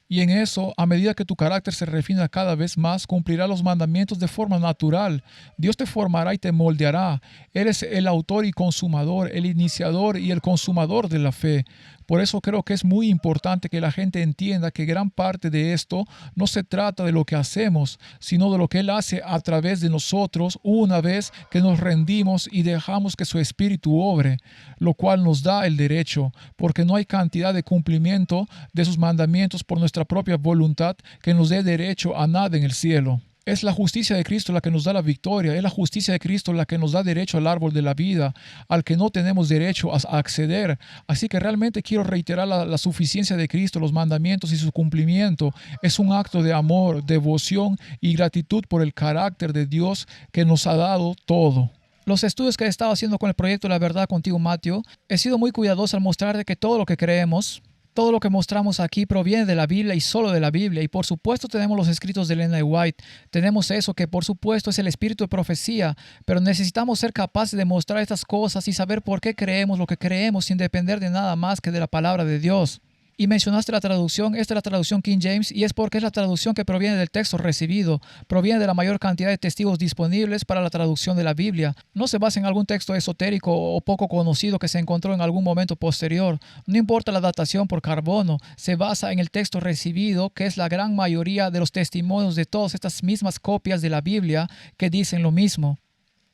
Y en eso, a medida que tu carácter se refina cada vez más, cumplirá los mandamientos de forma natural. Dios te formará y te moldeará. Eres el autor y consumador, el iniciador y el consumador de la fe. Por eso creo que es muy importante que la gente entienda que gran parte de esto no se trata de lo que hacemos, sino de lo que Él hace a través de nosotros una vez que nos rendimos y dejamos que su Espíritu obre, lo cual nos da el derecho, porque no hay cantidad de cumplimiento de sus mandamientos por nuestra propia voluntad que nos dé derecho a nada en el cielo. Es la justicia de Cristo la que nos da la victoria. Es la justicia de Cristo la que nos da derecho al árbol de la vida, al que no tenemos derecho a acceder. Así que realmente quiero reiterar la suficiencia de Cristo, los mandamientos y su cumplimiento. Es un acto de amor, devoción y gratitud por el carácter de Dios que nos ha dado todo. Los estudios que he estado haciendo con el proyecto La Verdad Contigo, Matthew, he sido muy cuidadoso al mostrarte que todo lo que creemos Todo lo que mostramos aquí proviene de la Biblia y solo de la Biblia. Y por supuesto tenemos los escritos de Ellen G. White. Tenemos eso que por supuesto es el espíritu de profecía. Pero necesitamos ser capaces de mostrar estas cosas y saber por qué creemos lo que creemos sin depender de nada más que de la palabra de Dios. Y mencionaste la traducción, esta es la traducción King James, y es porque es la traducción que proviene del texto recibido, proviene de la mayor cantidad de testigos disponibles para la traducción de la Biblia. No se basa en algún texto esotérico o poco conocido que se encontró en algún momento posterior. No importa la datación por carbono, se basa en el texto recibido, que es la gran mayoría de los testimonios de todas estas mismas copias de la Biblia que dicen lo mismo.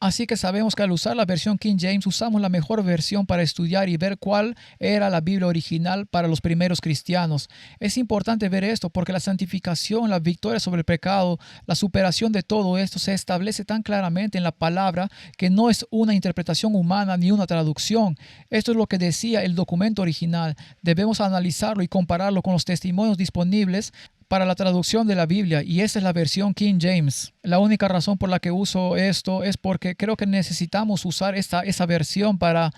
Así que sabemos que al usar la versión King James usamos la mejor versión para estudiar y ver cuál era la Biblia original para los primeros cristianos. Es importante ver esto porque la santificación, la victoria sobre el pecado, la superación de todo esto se establece tan claramente en la palabra que no es una interpretación humana ni una traducción. Esto es lo que decía el documento original. Debemos analizarlo y compararlo con los testimonios disponibles para la traducción de la Biblia, y esa es la versión King James. La única razón por la que uso esto es porque creo que necesitamos usar esa versión para...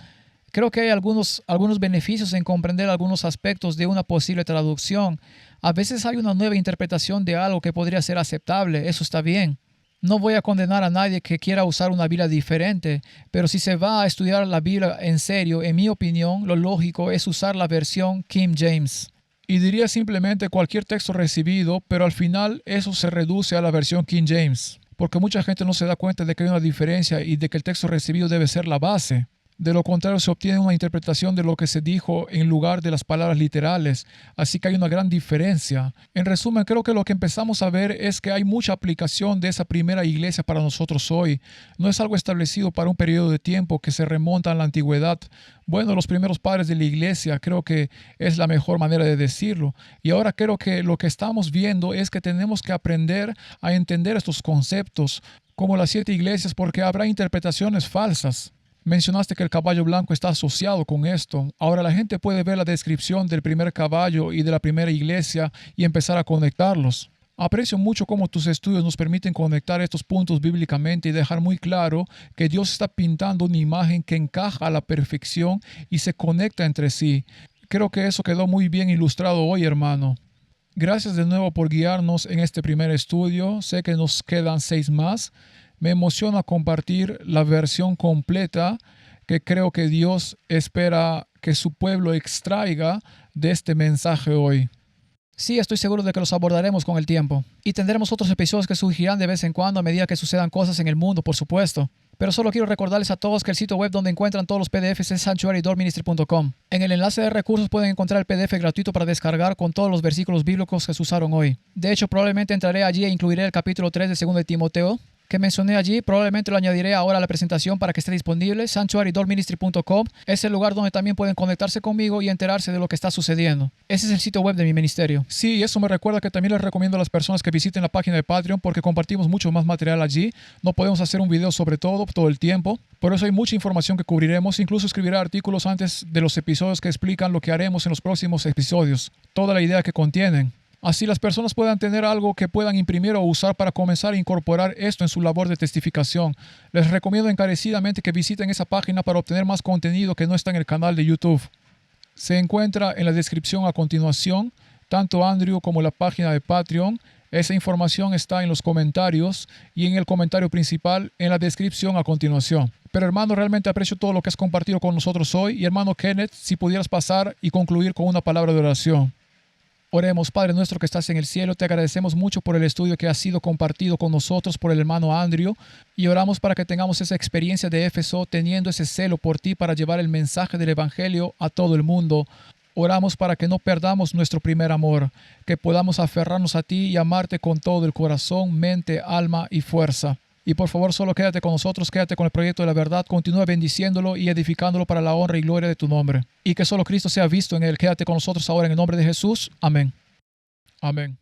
Creo que hay algunos beneficios en comprender algunos aspectos de una posible traducción. A veces hay una nueva interpretación de algo que podría ser aceptable, eso está bien. No voy a condenar a nadie que quiera usar una Biblia diferente, pero si se va a estudiar la Biblia en serio, en mi opinión, lo lógico es usar la versión King James. Y diría simplemente cualquier texto recibido, pero al final eso se reduce a la versión King James, porque mucha gente no se da cuenta de que hay una diferencia y de que el texto recibido debe ser la base. De lo contrario, se obtiene una interpretación de lo que se dijo en lugar de las palabras literales, así que hay una gran diferencia. En resumen, creo que lo que empezamos a ver es que hay mucha aplicación de esa primera iglesia para nosotros hoy. No es algo establecido para un periodo de tiempo que se remonta a la antigüedad. Bueno, los primeros padres de la iglesia, creo que es la mejor manera de decirlo. Y ahora creo que lo que estamos viendo es que tenemos que aprender a entender estos conceptos, como las 7 iglesias, porque habrá interpretaciones falsas. Mencionaste que el caballo blanco está asociado con esto. Ahora la gente puede ver la descripción del primer caballo y de la primera iglesia y empezar a conectarlos. Aprecio mucho cómo tus estudios nos permiten conectar estos puntos bíblicamente y dejar muy claro que Dios está pintando una imagen que encaja a la perfección y se conecta entre sí. Creo que eso quedó muy bien ilustrado hoy, hermano. Gracias de nuevo por guiarnos en este primer estudio. Sé que nos quedan 6 más. Me emociona compartir la versión completa que creo que Dios espera que su pueblo extraiga de este mensaje hoy. Sí, estoy seguro de que los abordaremos con el tiempo. Y tendremos otros episodios que surgirán de vez en cuando a medida que sucedan cosas en el mundo, por supuesto. Pero solo quiero recordarles a todos que el sitio web donde encuentran todos los PDFs es sanctuarydoorministry.com. En el enlace de recursos pueden encontrar el PDF gratuito para descargar con todos los versículos bíblicos que se usaron hoy. De hecho, probablemente entraré allí e incluiré el capítulo 3 de 2 de Timoteo, que mencioné allí. Probablemente lo añadiré ahora a la presentación para que esté disponible. Sanctuarydoorministry.com es el lugar donde también pueden conectarse conmigo y enterarse de lo que está sucediendo. Ese es el sitio web de mi ministerio. Sí, y eso me recuerda que también les recomiendo a las personas que visiten la página de Patreon porque compartimos mucho más material allí. No podemos hacer un video sobre todo el tiempo. Por eso hay mucha información que cubriremos. Incluso escribiré artículos antes de los episodios que explican lo que haremos en los próximos episodios. Toda la idea que contienen. Así las personas puedan tener algo que puedan imprimir o usar para comenzar a incorporar esto en su labor de testificación. Les recomiendo encarecidamente que visiten esa página para obtener más contenido que no está en el canal de YouTube. Se encuentra en la descripción a continuación, tanto Andrew como la página de Patreon. Esa información está en los comentarios y en el comentario principal en la descripción a continuación. Pero hermano, realmente aprecio todo lo que has compartido con nosotros hoy. Y hermano Kenneth, si pudieras pasar y concluir con una palabra de oración. Oremos. Padre nuestro que estás en el cielo, te agradecemos mucho por el estudio que ha sido compartido con nosotros por el hermano Andrew y oramos para que tengamos esa experiencia de Éfeso, teniendo ese celo por ti para llevar el mensaje del Evangelio a todo el mundo. Oramos para que no perdamos nuestro primer amor, que podamos aferrarnos a ti y amarte con todo el corazón, mente, alma y fuerza. Y por favor, solo quédate con nosotros, quédate con el proyecto de la verdad, continúa bendiciéndolo y edificándolo para la honra y gloria de tu nombre. Y que solo Cristo sea visto en él. Quédate con nosotros ahora en el nombre de Jesús. Amén. Amén.